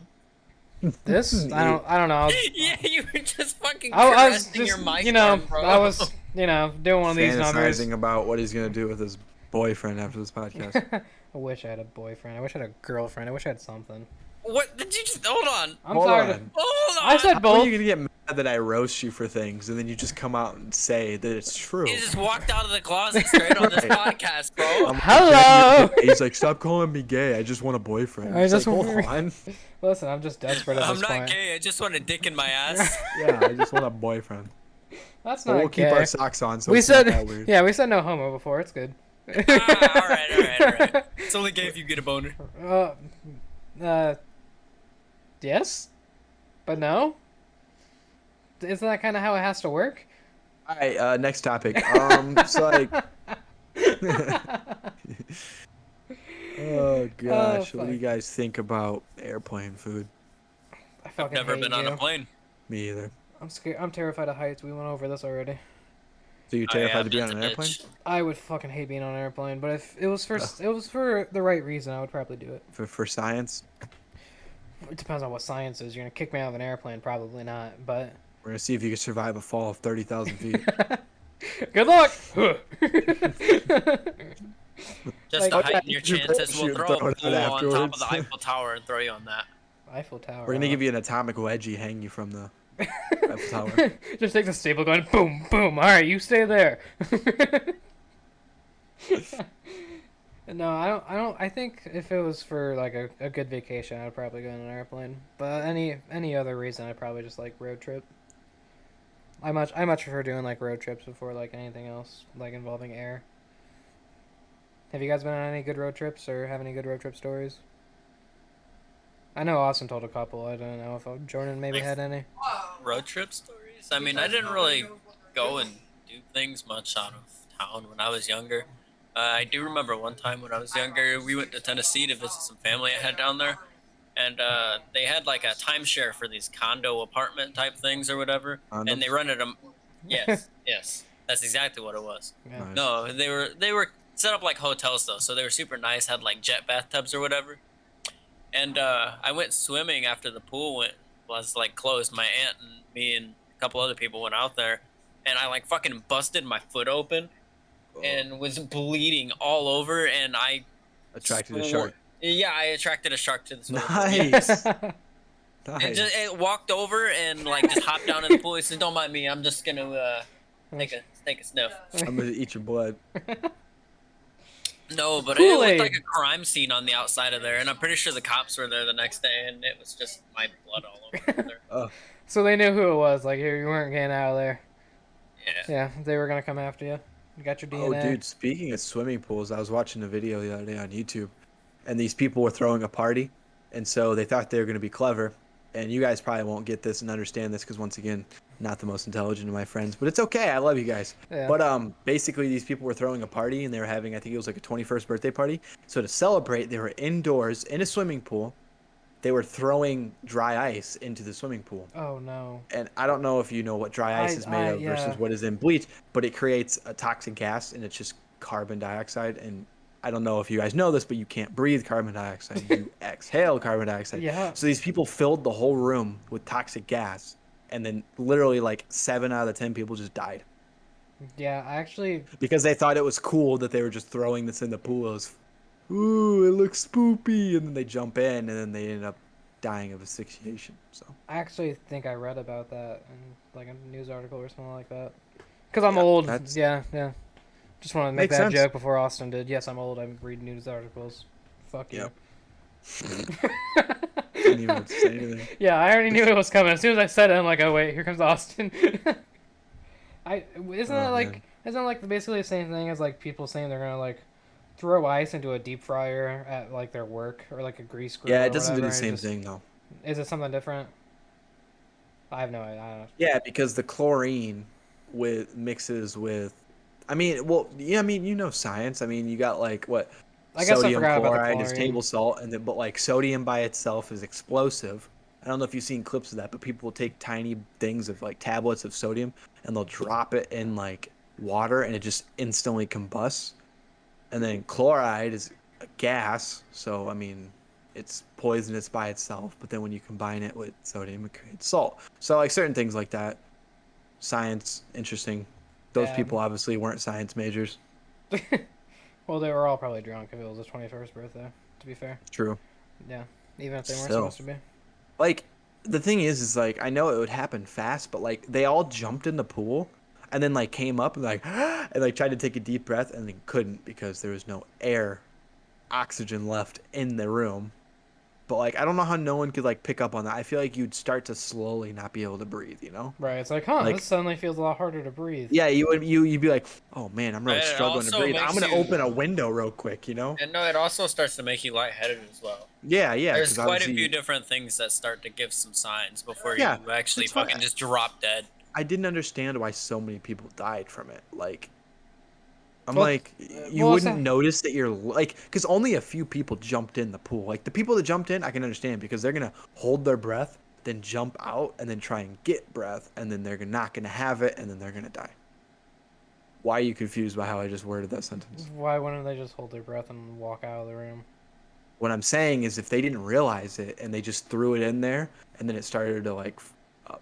This I don't know. Yeah, you were just fucking I was caressing your just mic arm, bro. I was doing one of these numbers. Fantasizing about what he's gonna do with his boyfriend after this podcast. I wish I had a boyfriend. I wish I had a girlfriend. I wish I had something. What did you just? Hold on. I'm Hold sorry. on. Hold on. I said How are both. you gonna get mad that I roast you for things and then you just come out and say that it's true? He just walked out of the closet straight on this Right. podcast, bro. I'm like, Hello. He's like, stop calling me gay. I just want a boyfriend. I It's just like, hold want- on. Listen, I'm just desperate at I'm this not point. gay. I just want a dick in my ass. Yeah, I just want a boyfriend. That's But not we'll keep gay. our socks on, so We it's not that said, weird. yeah, we said no homo before. It's good. Ah, all right. It's only gay if you get a boner. Yes, but no. Isn't that kind of how it has to work? All right, next topic. So like, oh gosh, what do you fuck. guys think about airplane food? I fucking Never hate been on you. a plane. Me either. I'm scared. I'm terrified of heights. We went over this already. So you're Oh, yeah, terrified to be on man's an a airplane? bitch. I would fucking hate being on an airplane, but if it was for the right reason, I would probably do it. For science? It depends on what science is. You're gonna kick me out of an airplane, probably not. But We're gonna see if you can survive a fall of 30,000 feet. good luck. Just Like- to heighten your You chances, we'll shoot and throw throw a it out pool on top of afterwards. the Eiffel Tower and throw you on that. Eiffel Tower. We're gonna huh? give you an atomic wedgie, hang you from the Eiffel Tower. Just take the staple gun, boom, boom. All right, you stay there. No, I don't. I think if it was for like a good vacation, I'd probably go on an airplane. But any other reason, I'd probably just like road trip. I much prefer doing like road trips before like anything else like involving air. Have you guys been on any good road trips or have any good road trip stories? I know Austin told a couple. I don't know if Jordan maybe had any. Road trip stories? I mean, I didn't really go and do things much out of town when I was younger. I do remember one time when I was younger, we went to Tennessee to visit some family I had down there. And they had like a timeshare for these condo apartment type things or whatever. And they Condoms? rented them. Yes, yes. That's exactly what it was. Yeah. Nice. No, they were set up like hotels though, so they were super nice. Had like jet bathtubs or whatever. And I went swimming after the pool was like closed. My aunt and me and a couple other people went out there, and I like fucking busted my foot open, and was bleeding all over. And I Attracted a swore- shark. Yeah, I attracted a shark to the swimming pool. Nice. It Nice. just it walked over and like just hopped down in the pool. He said, "Don't mind me. I'm just gonna take a sniff." I'm gonna eat your blood. No, but it Kool-Aid. looked like a crime scene on the outside of there, and I'm pretty sure the cops were there the next day, and it was just my blood all over there. So they knew who it was. Like you weren't getting out of there. Yeah. Yeah, they were gonna come after you. You got your Oh, DNA. dude, speaking of swimming pools, I was watching a video the other day on YouTube, and these people were throwing a party, and so they thought they were going to be clever. And you guys probably won't get this and understand this because, once again, not the most intelligent of my friends, but it's okay. I love you guys. Yeah. But basically, these people were throwing a party, and they were having, I think it was like a 21st birthday party. So to celebrate, they were indoors in a swimming pool. They were throwing dry ice into the swimming pool. Oh no. And I don't know if you know what dry ice is made of yeah. versus what is in bleach, but it creates a toxic gas, and it's just carbon dioxide. And I don't know if you guys know this, but you can't breathe carbon dioxide. You exhale carbon dioxide. Yeah. So these people filled the whole room with toxic gas, and then literally like 7 out of the 10 people just died Yeah, I actually. because they thought it was cool that they were just throwing this in the pool. It was, ooh, it looks spoopy, and then they jump in, and then they end up dying of asphyxiation. So I actually think I read about that in like a news article or something like that. Because I'm Yeah, old. that's- Yeah, yeah. Just want to make Makes that sense. joke before Austin did. Yes, I'm old. I read news articles. Fuck you. Yep. Didn't even say anything. Yeah, I already knew it was coming. As soon as I said it, I'm like, oh wait, here comes Austin. Isn't that Oh, like man. isn't it like basically the same thing as like people saying they're gonna like throw ice into a deep fryer at like their work or like a grease grill? Yeah, or it doesn't do whatever, the and same just- thing though. Is it something different? I have no idea. I don't know. Yeah, because the chlorine mixes with. I mean, well, yeah, I mean, you know science. I mean, you got like what I guess I sodium forgot about the chloride is chlorine. table salt, and then but like sodium by itself is explosive. I don't know if you've seen clips of that, but people will take tiny things of like tablets of sodium and they'll drop it in like water, and it just instantly combusts. And then chloride is a gas, so I mean, it's poisonous by itself. But then when you combine it with sodium, it creates salt. So like certain things like that, science interesting. Those Yeah. people obviously weren't science majors. Well, they were all probably drunk if it was his 21st birthday. To be fair, True. yeah. Even if they weren't Still. supposed to be. Like the thing is like I know it would happen fast, but like they all jumped in the pool and then like came up and like and like tried to take a deep breath and they couldn't because there was no air, oxygen left in the room. But like I don't know how no one could like pick up on that. I feel like you'd start to slowly not be able to breathe, you know? Right. It's like, huh, Like- this suddenly feels a lot harder to breathe. Yeah, you'd be like, "Oh man, I'm really It struggling to also breathe. I'm makes going to you- open a window real quick, you know?" And no, it also starts to make you lightheaded as well. Yeah, yeah, There's 'cause quite a obviously- few different things that start to give some signs before Yeah, you actually that's why fucking I- just drop dead. I didn't understand why so many people died from it. Like, I'm Well, like, you well, it's wouldn't not- notice that you're like, because only a few people jumped in the pool. Like the people that jumped in, I can understand because they're gonna hold their breath, then jump out, and then try and get breath, and then they're not gonna have it, and then they're gonna die. Why are you confused by how I just worded that sentence? Why wouldn't they just hold their breath and walk out of the room? What I'm saying is, if they didn't realize it and they just threw it in there, and then it started to like, uh,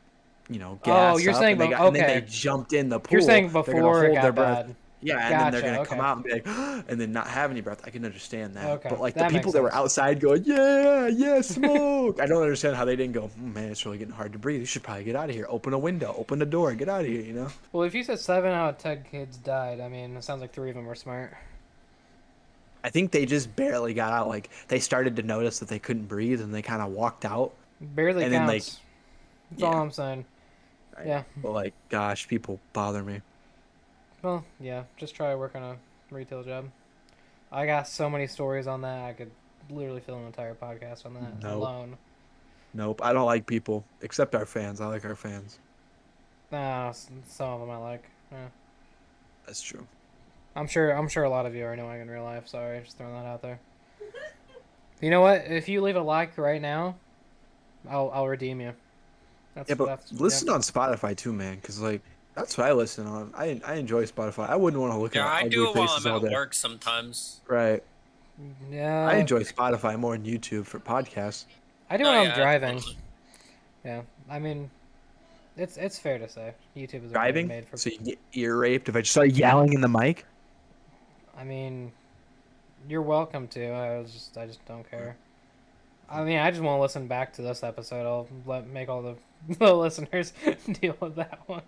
Oh, gas you're up, saying, and but and then they okay. jumped in the You're pool, saying they're gonna before it hold their got breath. bad. Yeah, and then they're Gotcha. gonna come Okay. out and be like, and then not have any breath. I can understand that, Okay. but like the That makes people that were sense. outside going, yeah, yeah, smoke. I don't understand how they didn't go. Man, it's really getting hard to breathe. You should probably get out of here. Open a window. Open the door. Get out of here. Well, if you said 7 out of 10 kids died, I mean, it sounds like 3 of them were smart. I think they just barely got out. Like they started to notice that they couldn't breathe, and they kind of walked out. Barely And then like, counts. That's all yeah, I'm saying. I Yeah. know. But like, gosh, people bother me. Well, yeah. Just try working a retail job. I got so many stories on that. I could literally fill an entire podcast on that Nope, alone. nope. I don't like people except our fans. I like our fans. Nah, some of them I like. Yeah. That's true. I'm sure. I'm sure a lot of you are annoying in real life. Sorry, just throwing that out there. You know what? If you leave a like right now, I'll redeem you. Yeah, but That's yeah. listen on Spotify too, man, because like that's what I listen on. I enjoy Spotify. I wouldn't want to look Yeah, at I ugly do it while faces I'm all at day. work sometimes. Right. I Yeah. enjoy Spotify more than YouTube for podcasts. I do No, when I'm yeah, driving. absolutely. Yeah. I mean, it's fair to say YouTube is really Driving, made for. so you can get ear raped if I just start yelling in the mic. I mean, you're welcome to. I just don't care. I mean, I just want to listen back to this episode. I'll make all the, the listeners deal with that one.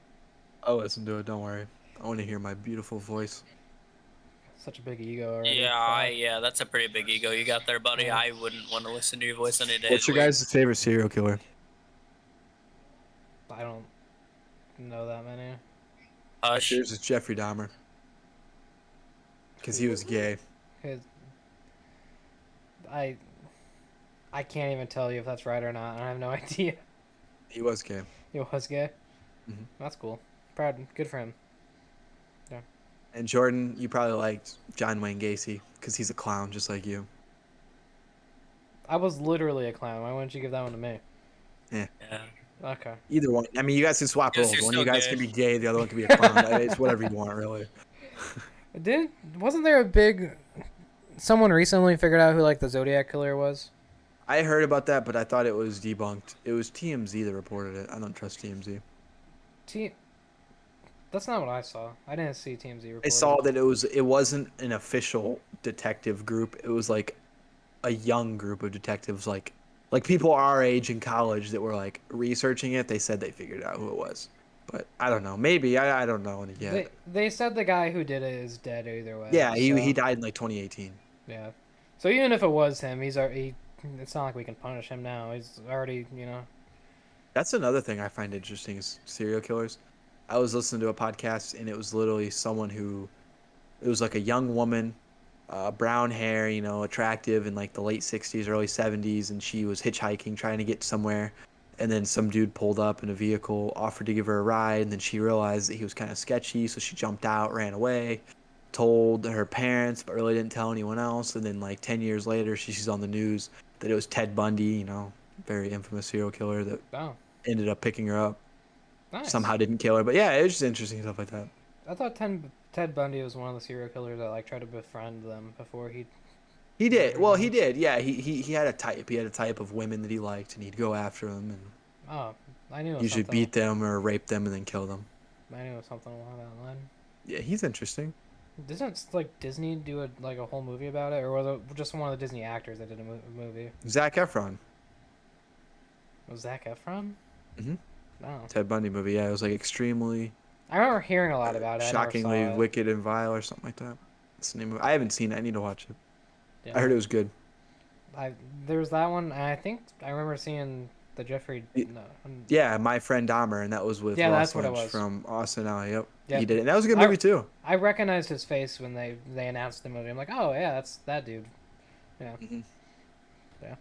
I'll listen to it. Don't worry. I want to hear my beautiful voice. Such a big ego already. Yeah, Fuck. yeah, that's a pretty big ego you got there, buddy. Yeah. I wouldn't want to listen to your voice any day of What's the your week. guys' favorite serial killer? I don't know that many. Hush. Yours is Jeffrey Dahmer, because he was gay. His, I I can't even tell you if that's right or not. I have no idea. He was gay. He was gay. Mhm. That's cool. Proud. Good for him. And Jordan, you probably liked John Wayne Gacy because he's a clown just like you. I was literally a clown. Why wouldn't you give that one to me? Yeah. Okay. Either one. I mean, you guys can swap Yes, roles. you're One of you still guys gay. can be gay, the other one can be a clown. It's whatever you want, really. Wasn't there a big someone recently figured out who like the Zodiac killer was? I heard about that, but I thought it was debunked. It was TMZ that reported it. I don't trust TMZ. T That's not what I saw. I didn't see TMZ report. I saw that it wasn't an official detective group. It was like a young group of detectives, like people our age in college that were like researching it. They said they figured out who it was, but I don't know. Maybe I don't know yet. They said the guy who did it is dead either way. Yeah, he so, died in like 2018. Yeah. So even if it was him, he's already. It's not like we can punish him now. He's already, That's another thing I find interesting is serial killers. I was listening to a podcast and it was literally someone who, it was like a young woman, brown hair, attractive in like the late 60s, early 70s, and she was hitchhiking trying to get somewhere. And then some dude pulled up in a vehicle, offered to give her a ride, and then she realized that he was kind of sketchy, so she jumped out, ran away, told her parents, but really didn't tell anyone else. And then like 10 years later, she sees on the news that it was Ted Bundy, very infamous serial killer that oh, ended up picking her up. nice. Somehow didn't kill her, but yeah, it was just interesting stuff like that. I thought Ted Bundy was one of the serial killers that like tried to befriend them before he. He did. murdered Well, them. he did. Yeah, he had a type. He had a type of women that he liked, and he'd go after them and Oh, I knew it was usually something. beat them or rape them and then kill them. I knew it was something along that line. Yeah, he's interesting. Doesn't like Disney do a whole movie about it, or was it just one of the Disney actors that did a movie? Zac Efron, Was Zac Efron? Mhm. No, Ted Bundy movie. Yeah, it was like extremely, I remember hearing a lot about it. I never shockingly saw it. wicked and vile or something like that. That's the name of it. I haven't seen it. I need to watch it. Yeah. I heard it was good. There's that one. And I think I remember seeing the Jeffrey. It- No, Yeah, My Friend Dahmer, and that was with Yeah, Ross that's what it Lynch was. from Austin Alley. Yep, Yep. he did it. And that was a good I- movie too. I recognized his face when they announced the movie. I'm like, oh yeah, that's that dude. Yeah, Mhm. yeah.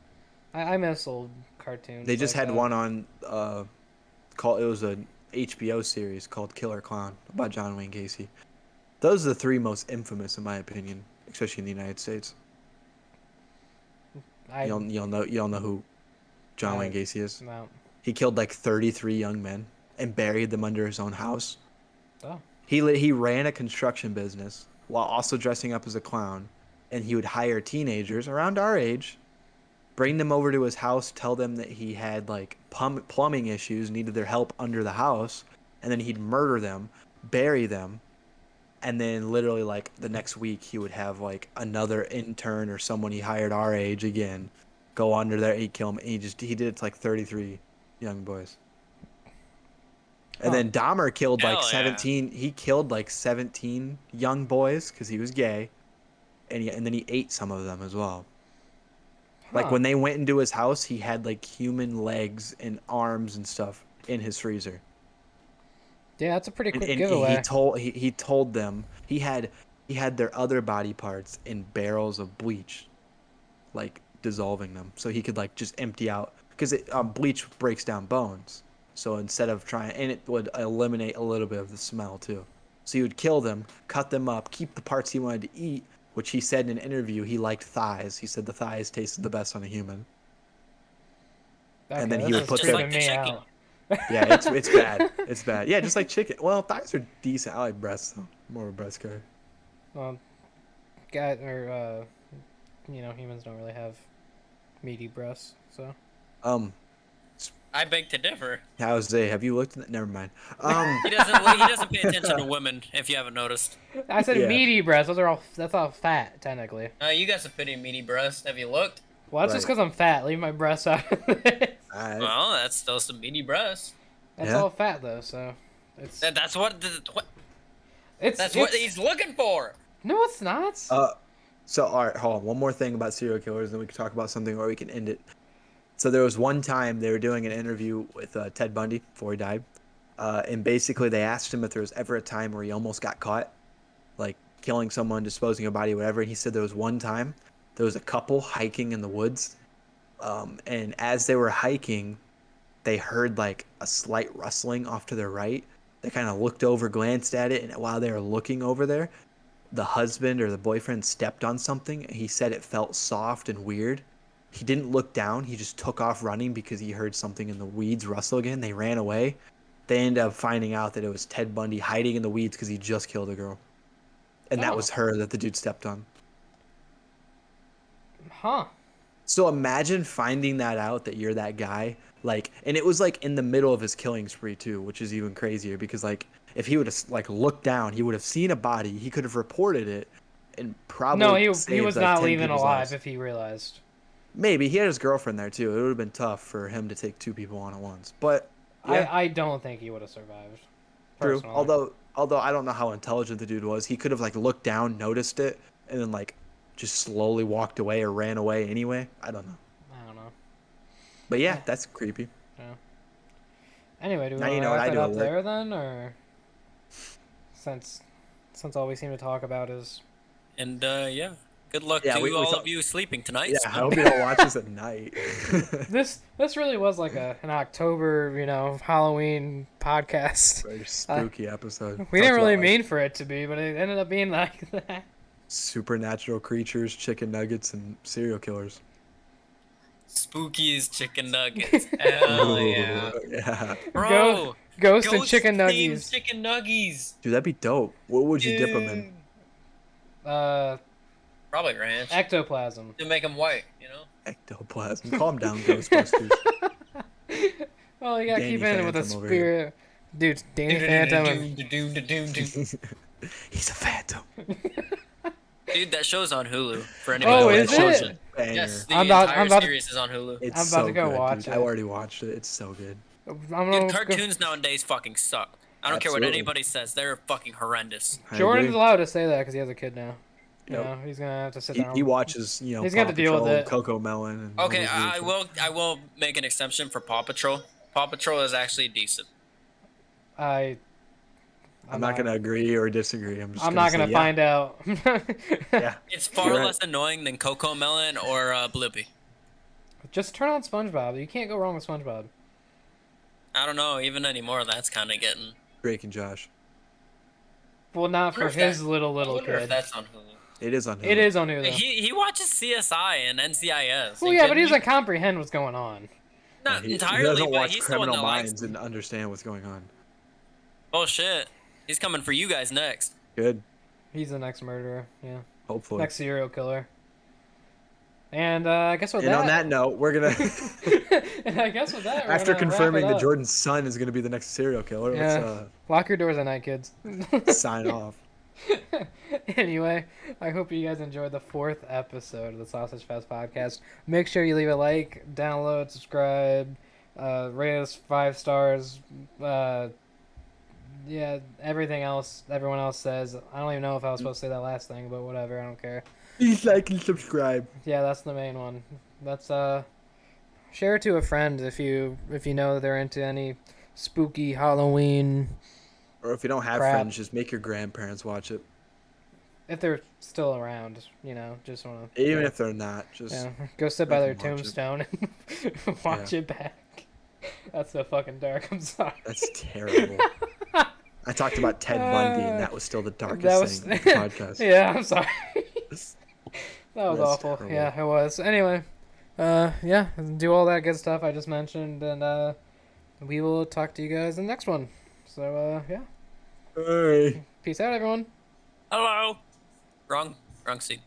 I miss old cartoons. They just like had that. one on it was a HBO series called Killer Clown about John Wayne Gacy. Those are the three most infamous in my opinion, especially in the United States. You'll know who John Wayne Gacy is. No. He killed like 33 young men and buried them under his own house. Oh. He ran a construction business while also dressing up as a clown, and he would hire teenagers around our age, bring them over to his house, tell them that he had like plumbing issues, needed their help under the house, and then he'd murder them, bury them, and then literally like the next week he would have like another intern or someone he hired our age again go under there, he'd kill him. He did it to like 33 young boys. And then Dahmer killed like Hell yeah. 17. He killed like 17 young boys because he was gay, and then he ate some of them as well. Like Huh. when they went into his house, he had like human legs and arms and stuff in his freezer. Yeah, that's a pretty And, quick and giveaway. he told them he had their other body parts in barrels of bleach, like dissolving them, so he could like just empty out because bleach breaks down bones. So instead of trying, and it would eliminate a little bit of the smell too. So he would kill them, cut them up, keep the parts he wanted to eat, which he said in an interview he liked thighs. He said the thighs tasted the best on a human. Okay, and then he this would is put Just their- like the creeping me chicken. out. Yeah, it's bad. It's bad. Yeah, just like chicken. Well, thighs are decent. I like breasts though. More of a breast guy. Well, humans don't really have meaty breasts, so. I beg to differ. Jose, have you looked at that? Never mind. He doesn't pay attention to women, if you haven't noticed. I said Yeah. meaty breasts. That's all fat, technically. You got some pretty meaty breasts. Have you looked? Well, that's just Right. because I'm fat. Leave my breasts out of this. Well, that's still some meaty breasts. That's Yeah. all fat, though, so. That's what It's he's looking for. No, it's not. So, all right, hold on. One more thing about serial killers, then we can talk about something where we can end it. So there was one time they were doing an interview with Ted Bundy before he died, and basically they asked him if there was ever a time where he almost got caught, like killing someone, disposing of a body, whatever. And he said there was one time there was a couple hiking in the woods, and as they were hiking, they heard like a slight rustling off to their right. They kind of looked over, glanced at it, and while they were looking over there, the husband or the boyfriend stepped on something. And he said it felt soft and weird. He didn't look down. He just took off running because he heard something in the weeds rustle again. They ran away. They ended up finding out that it was Ted Bundy hiding in the weeds because he just killed a girl. And that Oh. was her that the dude stepped on. Huh. So imagine finding that out that you're that guy. Like, and it was like in the middle of his killing spree too, which is even crazier because like if he would have like looked down, he would have seen a body. He could have reported it, and probably No, he saved, was like, not 10 leaving people's alive lives. if he realized. Maybe he had his girlfriend there too. It would have been tough for him to take two people on at once. But yeah, I don't think he would have survived. true. Personally. Although I don't know how intelligent the dude was. He could have like looked down, noticed it, and then like just slowly walked away or ran away anyway. I don't know. I don't know. But yeah, Yeah. that's creepy. Anyway, do we Now want you to know what wrap I it do up at work. there then, or since all we seem to talk about is And yeah, good luck Yeah, to we all talk- of you sleeping tonight. Yeah, I hope you don't watch this at night. this really was like an October, Halloween podcast. Very spooky episode. We didn't Talks really about, like, mean for it to be, but it ended up being like that. supernatural creatures, chicken nuggets, and serial killers. Spooky as chicken nuggets. Hell yeah, Ooh, yeah. bro. Ghost and chicken themed nuggies. Chicken nuggies. Dude, that'd be dope. What would you dip them in? Dude. Probably ranch. Ectoplasm. To make them white, Ectoplasm. Calm down, Ghostbusters. Well, you gotta Danny keep in with a Phantom over spirit. Dude, Danny Phantom. and- He's a phantom. Dude, that show's on Hulu for anybody Oh, who is watches it? Banger. Yes, the I'm about- entire I'm about to- series is on Hulu. It's I'm about so to go good, watch dude. it. I already watched it. It's so good. I'm gonna Dude, go- cartoons nowadays fucking suck. I don't care what Absolutely. anybody says. They're fucking horrendous. I Jordan's agree. allowed to say that because he has a kid now. Yep. He's gonna have to sit He, down. he watches, He's got Paw to deal with Patrol, it. Coco Melon. And all Okay, those weird things. I will make an exception for Paw Patrol. Paw Patrol is actually decent. I'm I'm not gonna agree or disagree. I'm just. I'm not say, gonna yeah. find out. Yeah. It's far You're right. less annoying than Coco Melon or Blippi. Just turn on SpongeBob. You can't go wrong with SpongeBob. I don't know, even anymore, that's kind of getting... Drake and Josh. Well, not wonder for if his that- little I wonder if kid. that's on Hulu. It is on. Hulu. It is on Hulu. He watches CSI and NCIS. Well, You yeah, but kidding he me? doesn't comprehend what's going on. Not He entirely, doesn't but watch he's the one Criminal that likes Minds and understand what's going on. Bullshit. He's coming for you guys next. Good. He's the next murderer. Yeah. Hopefully. Next serial killer. And I guess with And that. on that note, we're gonna And I guess with that, we're after gonna wrap confirming it that up. Jordan's son is gonna be the next serial killer, Yeah. Lock your doors at night, kids. let's sign off. Anyway, I hope you guys enjoyed the 4th episode of the Sausage Fest podcast. Make sure you leave a like, download, subscribe, rate us 5 stars. Yeah, everything else everyone else says. I don't even know if I was supposed to say that last thing, but whatever, I don't care. Please like and subscribe. Yeah, that's the main one. That's share it to a friend if you know that they're into any spooky Halloween. Or if you don't have Crap. friends, just make your grandparents watch it. If they're still around, just want to. Even if they're not, just Yeah, go sit by their them watch it. tombstone and watch it back. That's so fucking dark. I'm sorry. that's terrible. I talked about Ted Bundy, and that was still the darkest That was thing of the podcast. Yeah, I'm sorry. That was That's awful. terrible. Yeah, it was. Anyway, yeah, do all that good stuff I just mentioned, and we will talk to you guys in the next one. So, yeah, Hey. peace out, everyone. Hello. Wrong seat.